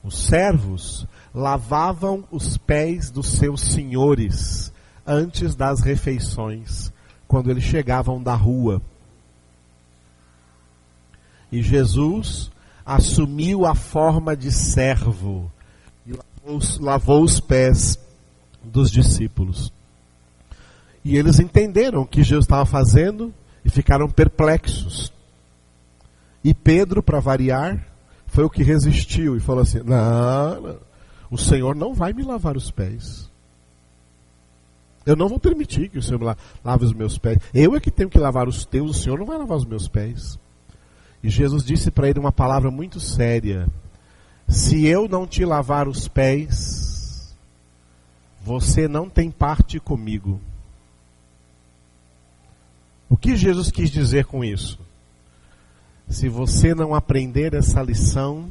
Os servos lavavam os pés dos seus senhores antes das refeições, quando eles chegavam da rua. E Jesus assumiu a forma de servo e lavou os pés dos discípulos. E eles entenderam o que Jesus estava fazendo e ficaram perplexos. E Pedro, para variar, foi o que resistiu e falou assim: não, o Senhor não vai me lavar os pés. Eu não vou permitir que o Senhor lave os meus pés. Eu é que tenho que lavar os teus, o Senhor não vai lavar os meus pés. E Jesus disse para ele uma palavra muito séria: se eu não te lavar os pés, você não tem parte comigo. O que Jesus quis dizer com isso? Se você não aprender essa lição,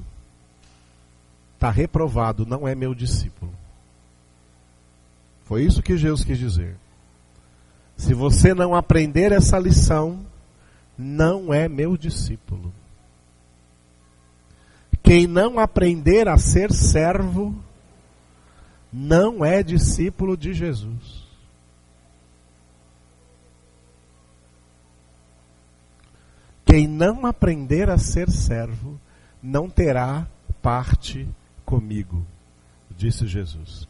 está reprovado, não é meu discípulo. Foi isso que Jesus quis dizer. Se você não aprender essa lição, não é meu discípulo. Quem não aprender a ser servo, não é discípulo de Jesus. Quem não aprender a ser servo, não terá parte comigo, disse Jesus.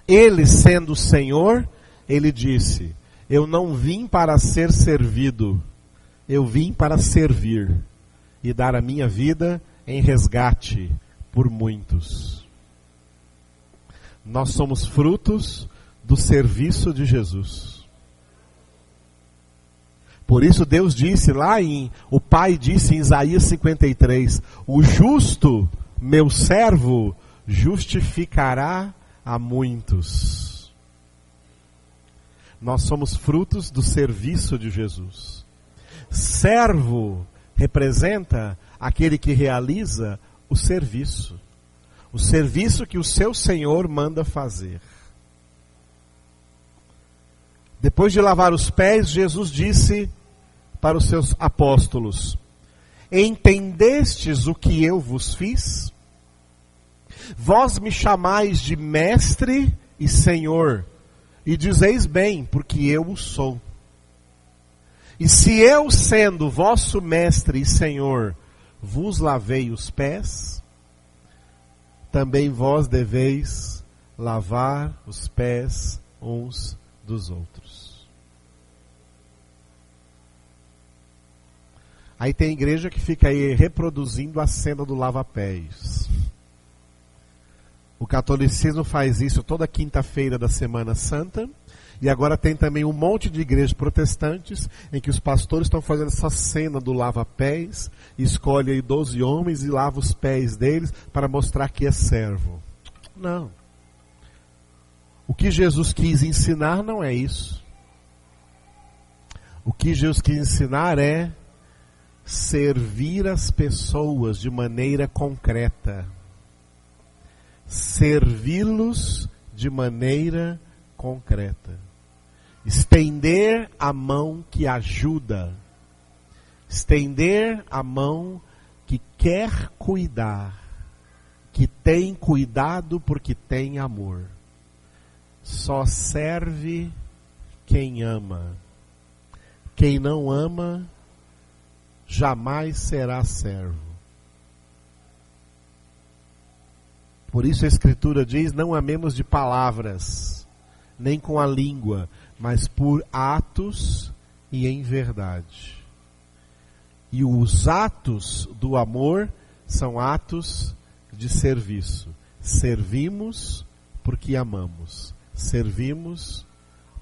Ele, sendo o Senhor, ele disse: eu não vim para ser servido, Eu vim para servir e dar a minha vida em resgate por muitos. Nós somos frutos do serviço de Jesus. Por isso Deus disse o Pai disse em Isaías 53, o justo, meu servo, justificará a muitos. Nós somos frutos do serviço de Jesus. Servo representa aquele que realiza o serviço que o seu Senhor manda fazer. Depois de lavar os pés, Jesus disse para os seus apóstolos: entendestes o que eu vos fiz? Vós me chamais de mestre e Senhor, e dizeis bem, porque eu o sou. E se eu, sendo vosso mestre e Senhor, vos lavei os pés, também vós deveis lavar os pés uns dos outros. Aí tem igreja que fica aí reproduzindo a cena do lava-pés. O catolicismo faz isso toda quinta-feira da Semana Santa. E agora tem também um monte de igrejas protestantes em que os pastores estão fazendo essa cena do lava-pés. Escolhe aí 12 homens e lava os pés deles para mostrar que é servo. Não. O que Jesus quis ensinar não é isso. O que Jesus quis ensinar é servir as pessoas de maneira concreta. Servi-los de maneira concreta. Estender a mão que ajuda. Estender a mão que quer cuidar. Que tem cuidado porque tem amor. Só serve quem ama. Quem não ama, jamais será servo. Por isso a Escritura diz, não amemos de palavras, nem com a língua, mas por atos e em verdade. E os atos do amor são atos de serviço. Servimos porque amamos. Servimos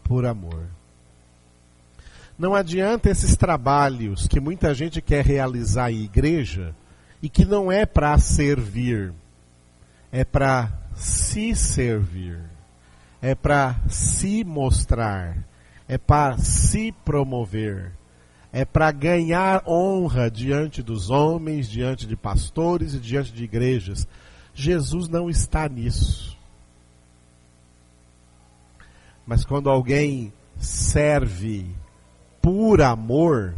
por amor. Não adianta esses trabalhos que muita gente quer realizar em igreja e que não é para servir, é para se servir. É para se mostrar, é para se promover, é para ganhar honra diante dos homens, diante de pastores e diante de igrejas. Jesus não está nisso. Mas quando alguém serve por amor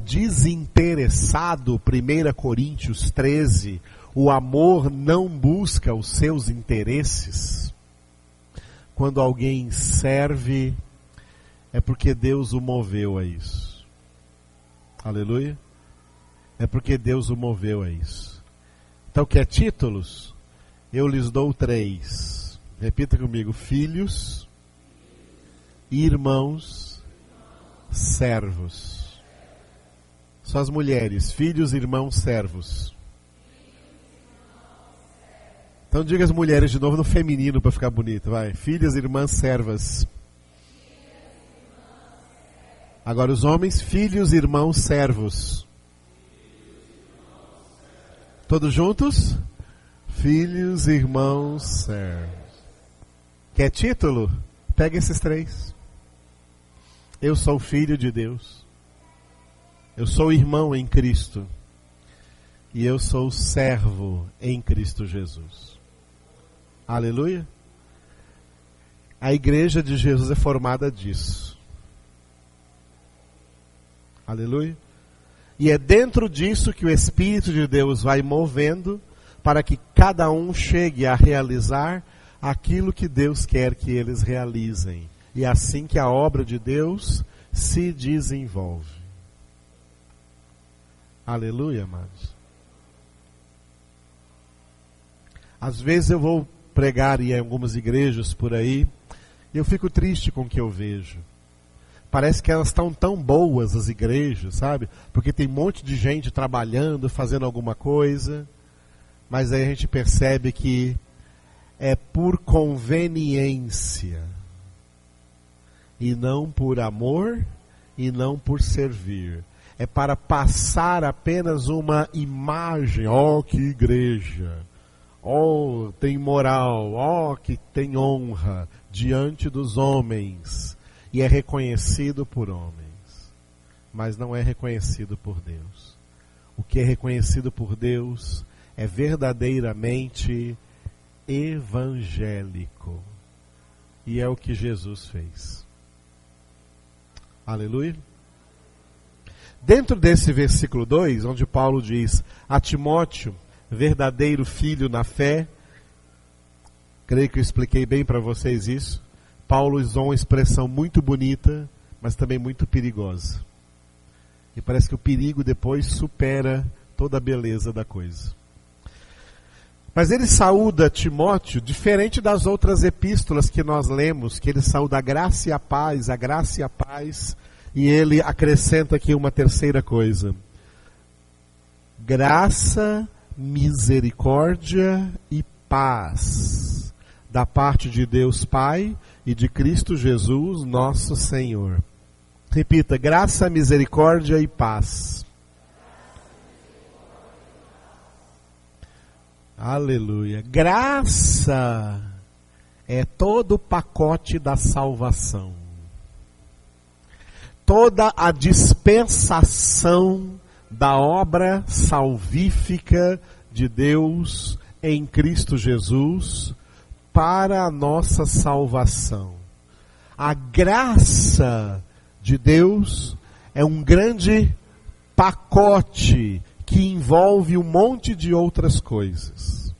desinteressado, 1 Coríntios 13, o amor não busca os seus interesses. Quando alguém serve, é porque Deus o moveu a isso. Aleluia? É porque Deus o moveu a isso. Então, quer títulos? Eu lhes dou 3. Repita comigo. Filhos, irmãos, servos. Só as mulheres. Filhos, irmãos, servos. Então diga as mulheres de novo no feminino para ficar bonito, vai. Filhas, irmãs, servas. Agora os homens, filhos, irmãos, servos. Todos juntos? Filhos, irmãos, servos. Quer título? Pega esses 3. Eu sou filho de Deus. Eu sou irmão em Cristo. E eu sou servo em Cristo Jesus. Aleluia. A igreja de Jesus é formada disso. Aleluia. E é dentro disso que o Espírito de Deus vai movendo para que cada um chegue a realizar aquilo que Deus quer que eles realizem. E é assim que a obra de Deus se desenvolve. Aleluia, amados. Às vezes eu vou pregar em algumas igrejas por aí, e eu fico triste com o que eu vejo. Parece que elas estão tão boas, as igrejas, sabe? Porque tem um monte de gente trabalhando, fazendo alguma coisa. Mas aí a gente percebe que é por conveniência. E não por amor, e não por servir. É para passar apenas uma imagem. Oh, que igreja! Oh, tem moral! Oh, que tem honra diante dos homens. E é reconhecido por homens. Mas não é reconhecido por Deus. O que é reconhecido por Deus é verdadeiramente evangélico. E é o que Jesus fez. Aleluia. Dentro desse versículo 2, onde Paulo diz a Timóteo, verdadeiro filho na fé, creio que eu expliquei bem para vocês isso. Paulo usou uma expressão muito bonita, mas também muito perigosa. E parece que o perigo depois supera toda a beleza da coisa. Mas ele saúda Timóteo, diferente das outras epístolas que nós lemos, que ele saúda a graça e a paz, e ele acrescenta aqui uma terceira coisa. Graça, misericórdia e paz, da parte de Deus Pai e de Cristo Jesus, nosso Senhor. Repita, graça, misericórdia e paz. Aleluia. Graça é todo o pacote da salvação. Toda a dispensação da obra salvífica de Deus em Cristo Jesus para a nossa salvação. A graça de Deus é um grande pacote que envolve um monte de outras coisas.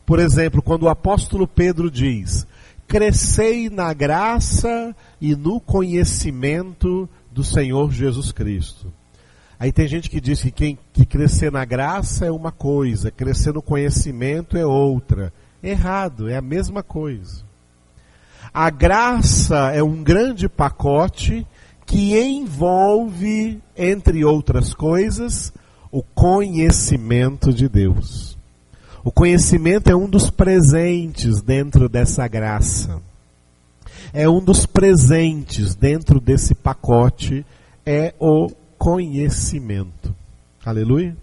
Por exemplo, quando o apóstolo Pedro diz, crescei na graça e no conhecimento do Senhor Jesus Cristo. Aí tem gente que diz que crescer na graça é uma coisa, crescer no conhecimento é outra. Errado, é a mesma coisa. A graça é um grande pacote que envolve, entre outras coisas, o conhecimento de Deus. O conhecimento é um dos presentes dentro dessa graça. É um dos presentes dentro desse pacote, é o conhecimento. Aleluia.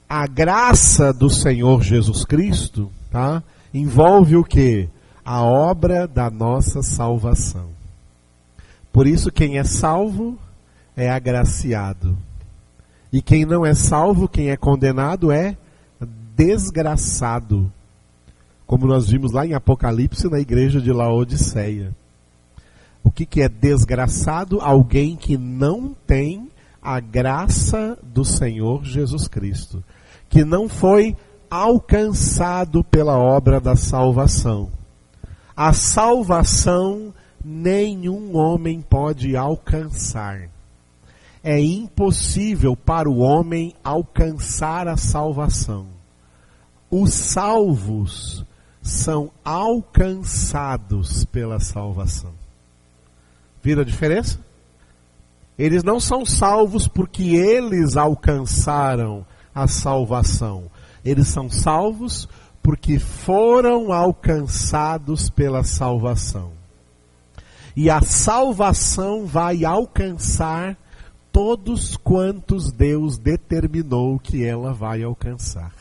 A graça do Senhor Jesus Cristo, tá, envolve o quê? A obra da nossa salvação. Por isso quem é salvo é agraciado. E quem não é salvo, quem é condenado é desgraçado. Como nós vimos lá em Apocalipse na igreja de Laodiceia. O que é desgraçado? Alguém que não tem a graça do Senhor Jesus Cristo. Que não foi alcançado pela obra da salvação. A salvação nenhum homem pode alcançar. É impossível para o homem alcançar a salvação. Os salvos são alcançados pela salvação. Viram a diferença? Eles não são salvos porque eles alcançaram a salvação. Eles são salvos porque foram alcançados pela salvação. E a salvação vai alcançar todos quantos Deus determinou que ela vai alcançar.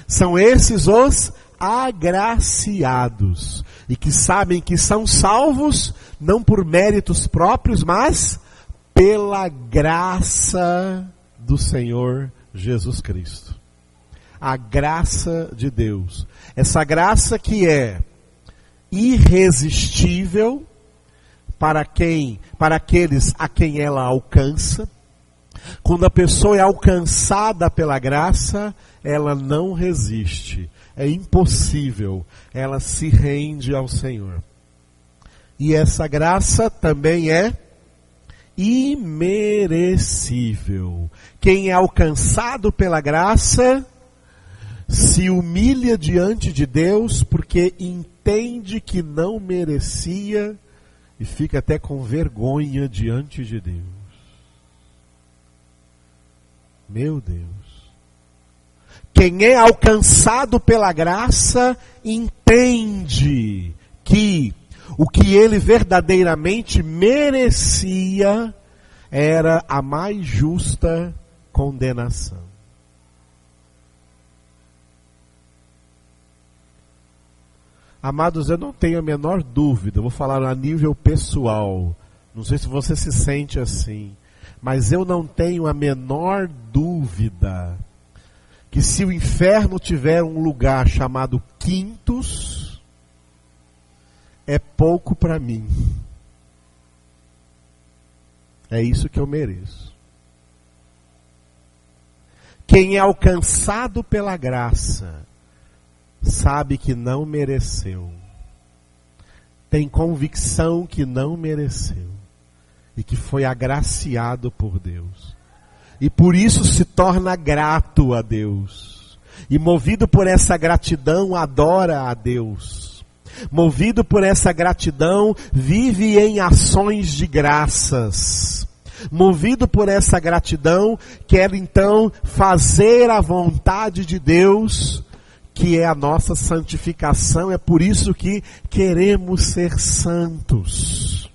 São esses os agraciados, e que sabem que são salvos, não por méritos próprios, mas pela graça do Senhor Jesus Cristo. A graça de Deus. Essa graça que é irresistível para aqueles a quem ela alcança. Quando a pessoa é alcançada pela graça, ela não resiste. É impossível. Ela se rende ao Senhor. E essa graça também é imerecível. Quem é alcançado pela graça se humilha diante de Deus porque entende que não merecia e fica até com vergonha diante de Deus. Meu Deus. Quem é alcançado pela graça entende que o que ele verdadeiramente merecia era a mais justa condenação. Amados, eu não tenho a menor dúvida, vou falar a nível pessoal, não sei se você se sente assim, mas eu não tenho a menor dúvida que se o inferno tiver um lugar chamado Quintos, é pouco para mim. É isso que eu mereço. Quem é alcançado pela graça sabe que não mereceu. Tem convicção que não mereceu. E que foi agraciado por Deus. E por isso se torna grato a Deus. E movido por essa gratidão, adora a Deus. Movido por essa gratidão, vive em ações de graças. Movido por essa gratidão, quer então fazer a vontade de Deus, que é a nossa santificação. É por isso que queremos ser santos.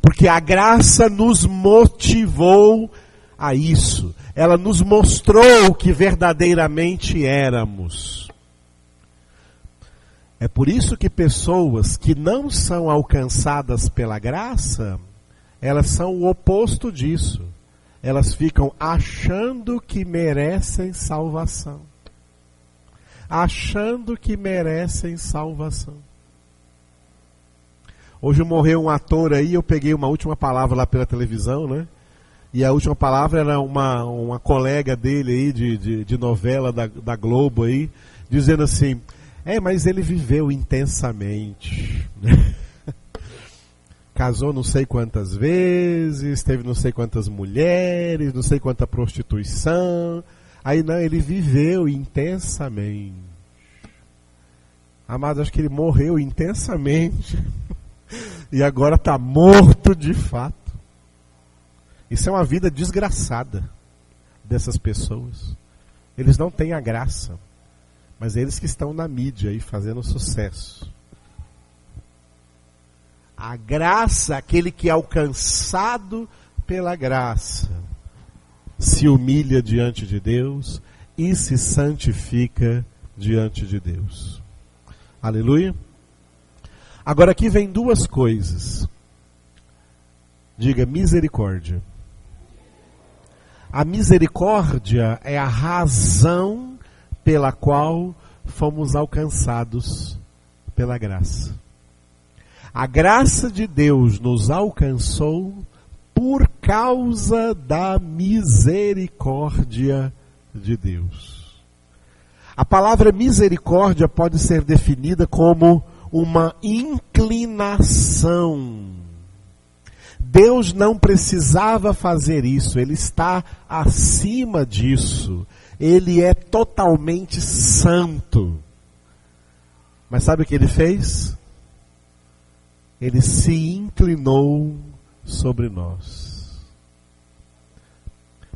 Porque a graça nos motivou a isso. Ela nos mostrou o que verdadeiramente éramos. É por isso que pessoas que não são alcançadas pela graça, elas são o oposto disso. Elas ficam achando que merecem salvação. Achando que merecem salvação. Hoje morreu um ator aí, eu peguei uma última palavra lá pela televisão, né? E a última palavra era uma colega dele aí, de novela da Globo aí, dizendo assim, mas ele viveu intensamente. Casou não sei quantas vezes, teve não sei quantas mulheres, não sei quanta prostituição. Aí não, ele viveu intensamente. Amado, acho que ele morreu intensamente. E agora está morto de fato. Isso é uma vida desgraçada dessas pessoas. Eles não têm a graça, mas eles que estão na mídia aí fazendo sucesso. A graça, aquele que é alcançado pela graça, se humilha diante de Deus e se santifica diante de Deus. Aleluia. Agora aqui vem duas coisas. Diga misericórdia. A misericórdia é a razão pela qual fomos alcançados pela graça. A graça de Deus nos alcançou por causa da misericórdia de Deus. A palavra misericórdia pode ser definida como uma inclinação. Deus não precisava fazer isso, Ele está acima disso. Ele é totalmente santo. Mas sabe o que Ele fez? Ele se inclinou sobre nós.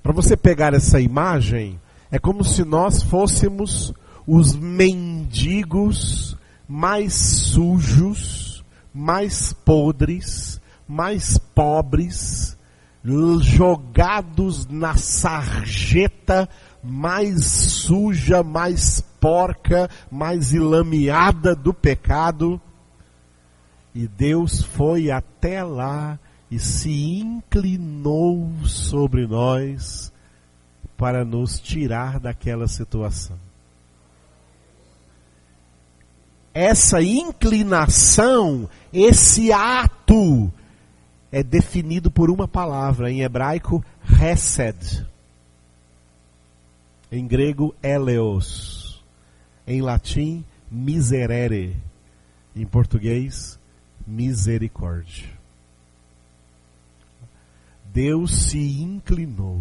Para você pegar essa imagem, é como se nós fôssemos os mendigos mais sujos, mais podres, mais pobres, jogados na sarjeta mais suja, mais porca, mais ilameada do pecado. E Deus foi até lá e se inclinou sobre nós para nos tirar daquela situação. Essa inclinação, esse ato, é definido por uma palavra, em hebraico, hesed. Em grego, eleos. Em latim, miserere. Em português, misericórdia. Deus se inclinou.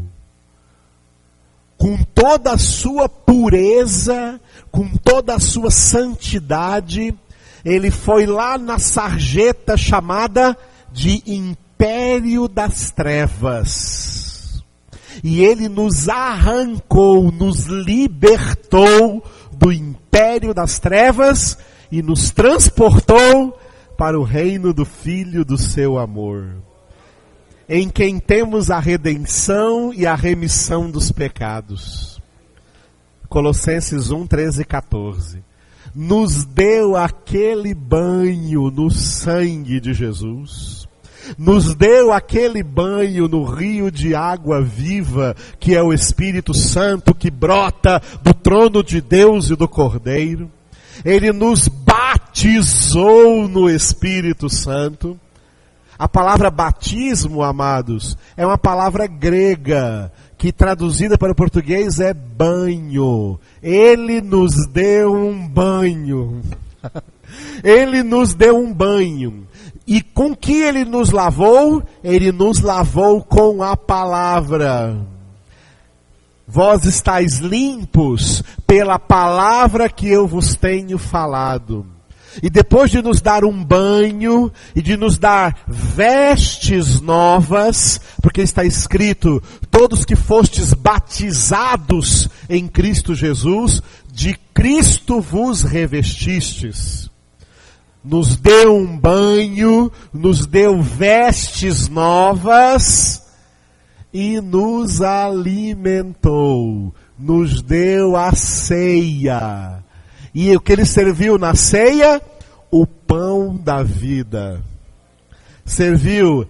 Com toda a sua pureza, com toda a sua santidade, Ele foi lá na sarjeta chamada de Império das Trevas. E ele nos arrancou, nos libertou do Império das Trevas e nos transportou para o reino do Filho do seu amor, em quem temos a redenção e a remissão dos pecados. Colossenses 1, 13 e 14. Nos deu aquele banho no sangue de Jesus. Nos deu aquele banho no rio de água viva, que é o Espírito Santo, que brota do trono de Deus e do Cordeiro. Ele nos batizou no Espírito Santo. A palavra batismo, amados, é uma palavra grega, que traduzida para o português é banho. Ele nos deu um banho. Ele nos deu um banho. E com que ele nos lavou? Ele nos lavou com a palavra. Vós estáis limpos pela palavra que eu vos tenho falado. E depois de nos dar um banho e de nos dar vestes novas, porque está escrito, todos que fostes batizados em Cristo Jesus, de Cristo vos revestistes. Nos deu um banho, nos deu vestes novas e nos alimentou, nos deu a ceia. E o que ele serviu na ceia? O pão da vida. Serviu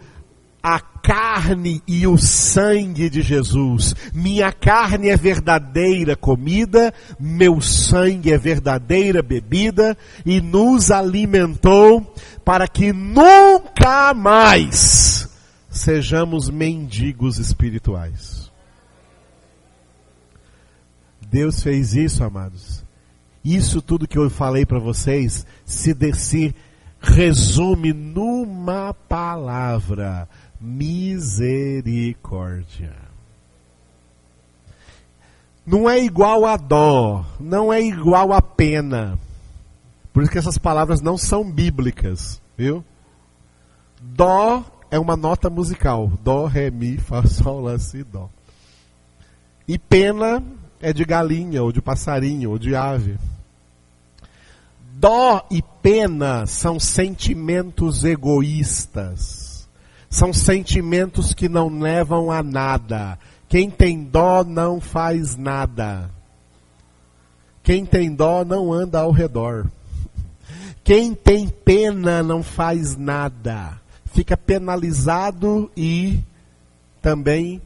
a carne e o sangue de Jesus. Minha carne é verdadeira comida, meu sangue é verdadeira bebida, e nos alimentou para que nunca mais sejamos mendigos espirituais. Deus fez isso, amados. Isso tudo que eu falei para vocês se resume numa palavra: misericórdia. Não é igual a dó, não é igual a pena. Por isso que essas palavras não são bíblicas, viu? Dó é uma nota musical. Dó, ré, mi, fá, sol, lá, si, dó. E pena é de galinha, ou de passarinho, ou de ave. Dó e pena são sentimentos egoístas. São sentimentos que não levam a nada. Quem tem dó não faz nada. Quem tem dó não anda ao redor. Quem tem pena não faz nada. Fica penalizado e também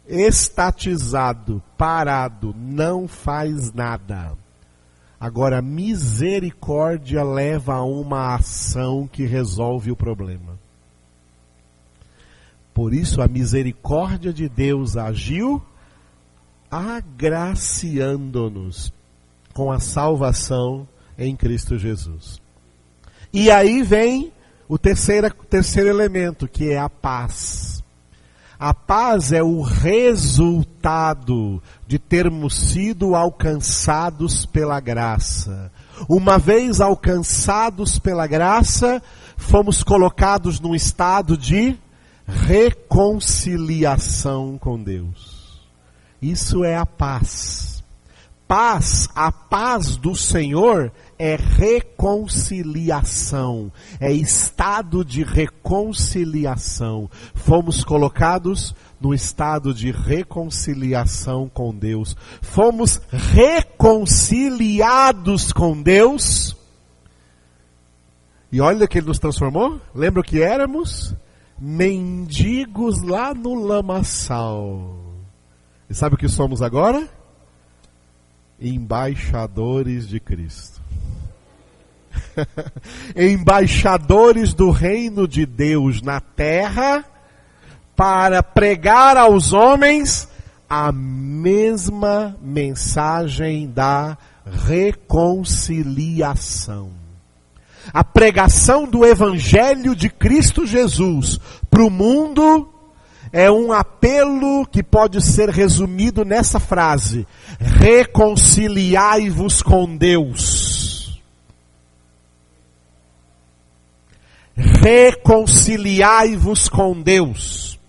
estatizado, parado, não faz nada. Agora, misericórdia leva a uma ação que resolve o problema. Por isso, a misericórdia de Deus agiu agraciando-nos com a salvação em Cristo Jesus. E aí vem o terceiro elemento, que é a paz. A paz é o resultado de termos sido alcançados pela graça. Uma vez alcançados pela graça, fomos colocados num estado de reconciliação com Deus. Isso é a paz. A paz do Senhor é reconciliação, é estado de reconciliação. Fomos colocados no estado de reconciliação com Deus. Fomos reconciliados com Deus. E olha que Ele nos transformou. Lembra o que éramos? Mendigos lá no lamaçal. E sabe o que somos agora? Embaixadores de Cristo. Embaixadores do reino de Deus na terra, para pregar aos homens a mesma mensagem da reconciliação. A pregação do Evangelho de Cristo Jesus para o mundo é um apelo que pode ser resumido nessa frase: reconciliai-vos com Deus. reconciliai-vos com Deus.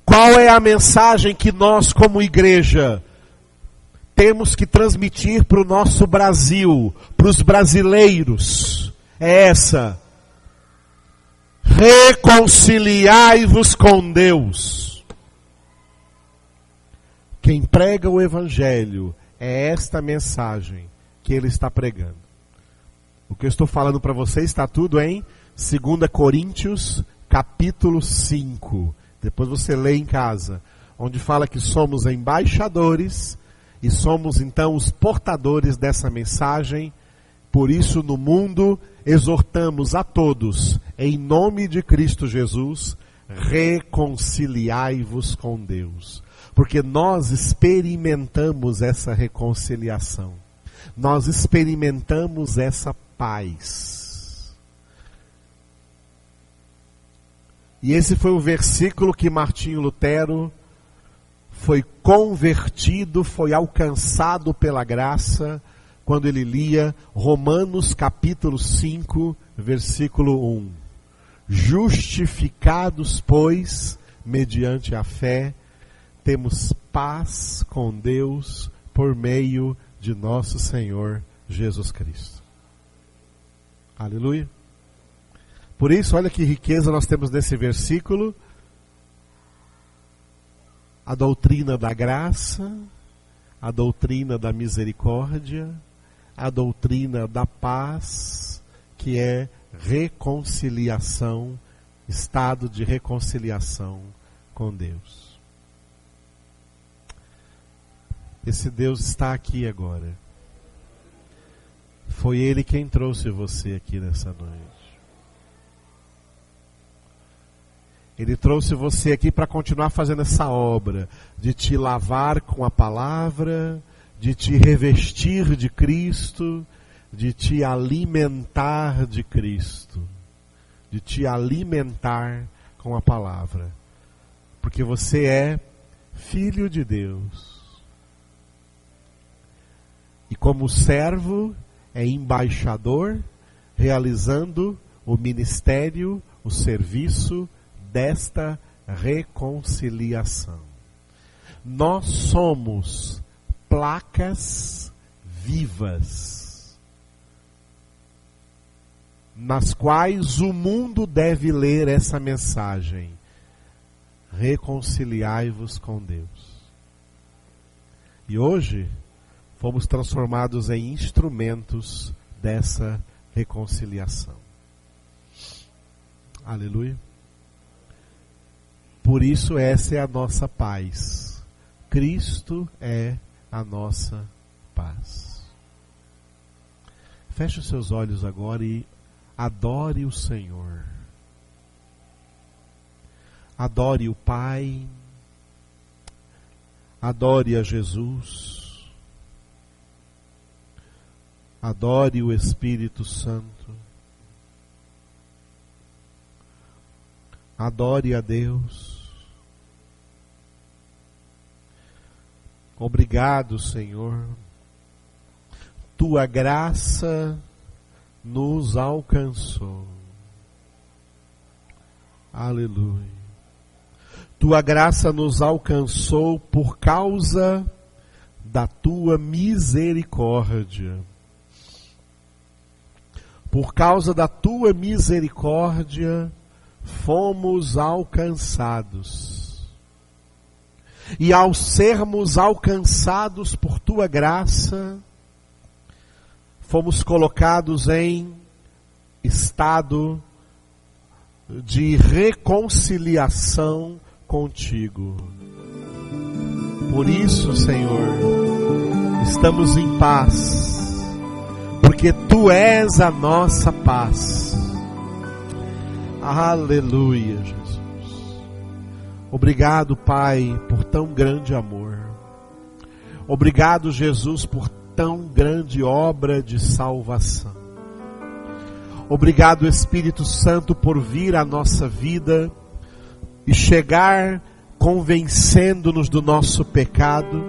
Qual é a mensagem que nós, como igreja, temos que transmitir para o nosso Brasil, para os brasileiros? É essa: reconciliai-vos com Deus. Quem prega o Evangelho, é esta mensagem que ele está pregando. O que eu estou falando para você está tudo em 2 Coríntios, capítulo 5. Depois você lê em casa, onde fala que somos embaixadores e somos então os portadores dessa mensagem. Por isso, no mundo, exortamos a todos, em nome de Cristo Jesus, reconciliai-vos com Deus. Porque nós experimentamos essa reconciliação. Nós experimentamos essa paz. E esse foi o versículo que Martinho Lutero foi convertido, foi alcançado pela graça, quando ele lia Romanos capítulo 5, versículo 1. Justificados, pois, mediante a fé, temos paz com Deus por meio de nosso Senhor Jesus Cristo. Aleluia. Por isso, olha que riqueza nós temos nesse versículo. A doutrina da graça, a doutrina da misericórdia, a doutrina da paz, que é reconciliação, estado de reconciliação com Deus. Esse Deus está aqui agora. Foi Ele quem trouxe você aqui nessa noite. Ele trouxe você aqui para continuar fazendo essa obra, de te lavar com a palavra, de te revestir de Cristo, de te alimentar de Cristo, de te alimentar com a palavra. Porque você é filho de Deus. E como servo, é embaixador, realizando o ministério, o serviço desta reconciliação. Nós somos placas vivas, nas quais o mundo deve ler essa mensagem: reconciliai-vos com Deus. E hoje fomos transformados em instrumentos dessa reconciliação. Aleluia. Por isso essa é a nossa paz. Cristo é a nossa paz. Feche os seus olhos agora e adore o Senhor. Adore o Pai. Adore a Jesus. Adore o Espírito Santo. Adore a Deus. Obrigado, Senhor. Tua graça nos alcançou. Aleluia. Tua graça nos alcançou por causa da tua misericórdia. Por causa da tua misericórdia, fomos alcançados. E ao sermos alcançados por tua graça, fomos colocados em estado de reconciliação contigo. Por isso, Senhor, estamos em paz. Porque Tu és a nossa paz. Aleluia, Jesus. Obrigado, Pai, por tão grande amor. Obrigado, Jesus, por tão grande obra de salvação. Obrigado, Espírito Santo, por vir à nossa vida e chegar convencendo-nos do nosso pecado,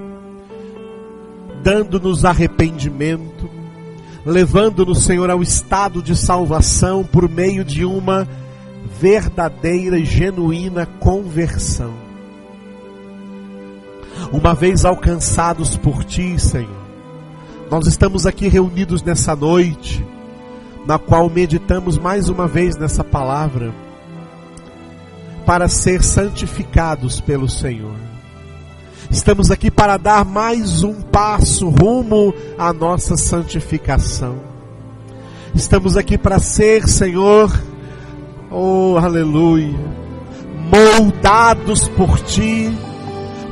dando-nos arrependimento, levando-nos, Senhor, ao estado de salvação por meio de uma verdadeira e genuína conversão. Uma vez alcançados por Ti, Senhor, nós estamos aqui reunidos nessa noite, na qual meditamos mais uma vez nessa palavra, para ser santificados pelo Senhor. Estamos aqui para dar mais um passo rumo à nossa santificação. Estamos aqui para ser, Senhor, oh, aleluia, moldados por Ti,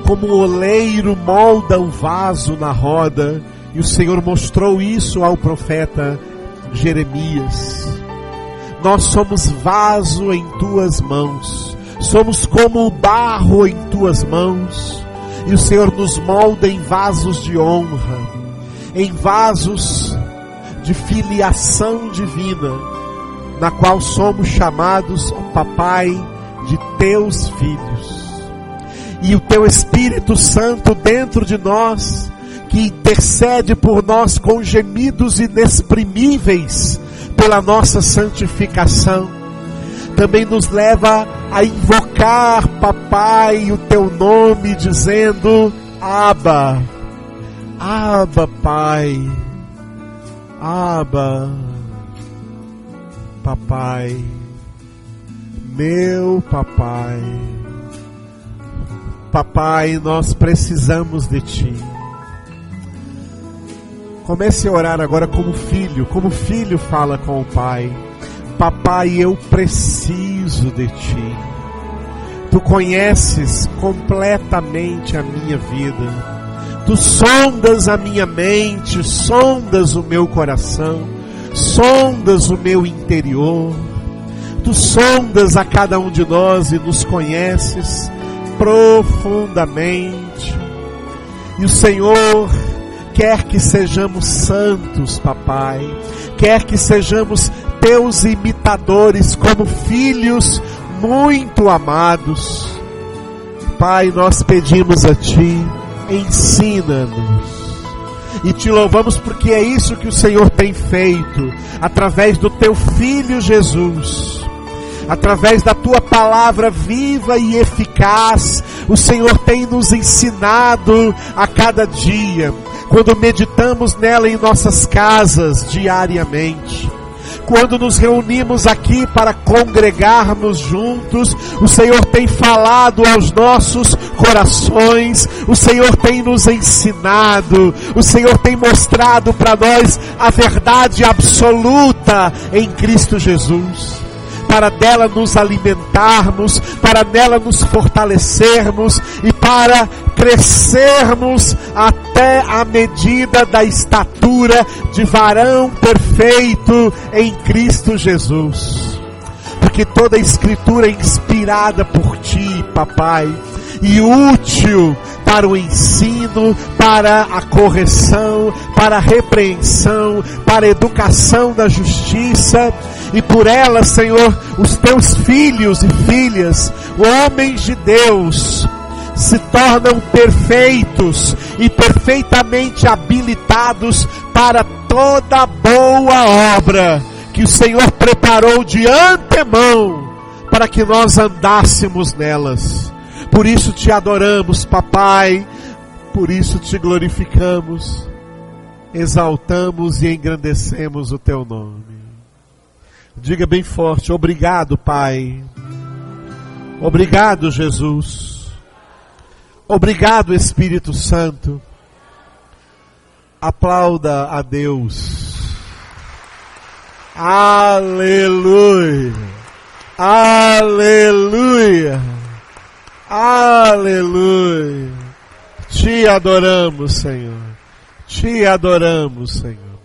como o oleiro molda o vaso na roda. E o Senhor mostrou isso ao profeta Jeremias. Nós somos vaso em Tuas mãos, somos como o barro em Tuas mãos. E o Senhor nos molda em vasos de honra, em vasos de filiação divina, na qual somos chamados, ó Papai, de Teus filhos. E o Teu Espírito Santo dentro de nós, que intercede por nós com gemidos inexprimíveis pela nossa santificação, também nos leva a invocar, Papai, o Teu nome, dizendo: Abba, Abba, Pai, Abba, Papai, meu Papai. Papai, nós precisamos de Ti. Comece a orar agora como filho fala com o Pai. Papai, eu preciso de Ti. Tu conheces completamente a minha vida. Tu sondas a minha mente, sondas o meu coração, sondas o meu interior. Tu sondas a cada um de nós e nos conheces profundamente. E o Senhor quer que sejamos santos, Papai. Quer que sejamos Teus imitadores, como filhos muito amados. Pai, nós pedimos a Ti, ensina-nos. E Te louvamos porque é isso que o Senhor tem feito, através do Teu Filho Jesus. Através da Tua palavra viva e eficaz, o Senhor tem nos ensinado a cada dia, quando meditamos nela em nossas casas diariamente. Quando nos reunimos aqui para congregarmos juntos, o Senhor tem falado aos nossos corações, o Senhor tem nos ensinado, o Senhor tem mostrado para nós a verdade absoluta em Cristo Jesus, para dela nos alimentarmos, para nela nos fortalecermos e para crescermos até a medida da estatura de varão perfeito em Cristo Jesus. Porque toda a Escritura é inspirada por Ti, Papai, e útil para o ensino, para a correção, para a repreensão, para a educação da justiça. E por ela, Senhor, os Teus filhos e filhas, homens de Deus, se tornam perfeitos e perfeitamente habilitados para toda boa obra que o Senhor preparou de antemão para que nós andássemos nelas. Por isso Te adoramos, Papai, por isso Te glorificamos, exaltamos e engrandecemos o Teu nome. Diga bem forte: obrigado, Pai. Obrigado, Jesus. Obrigado, Espírito Santo. Aplauda a Deus. Aleluia. Aleluia. Aleluia. Te adoramos, Senhor. Te adoramos, Senhor.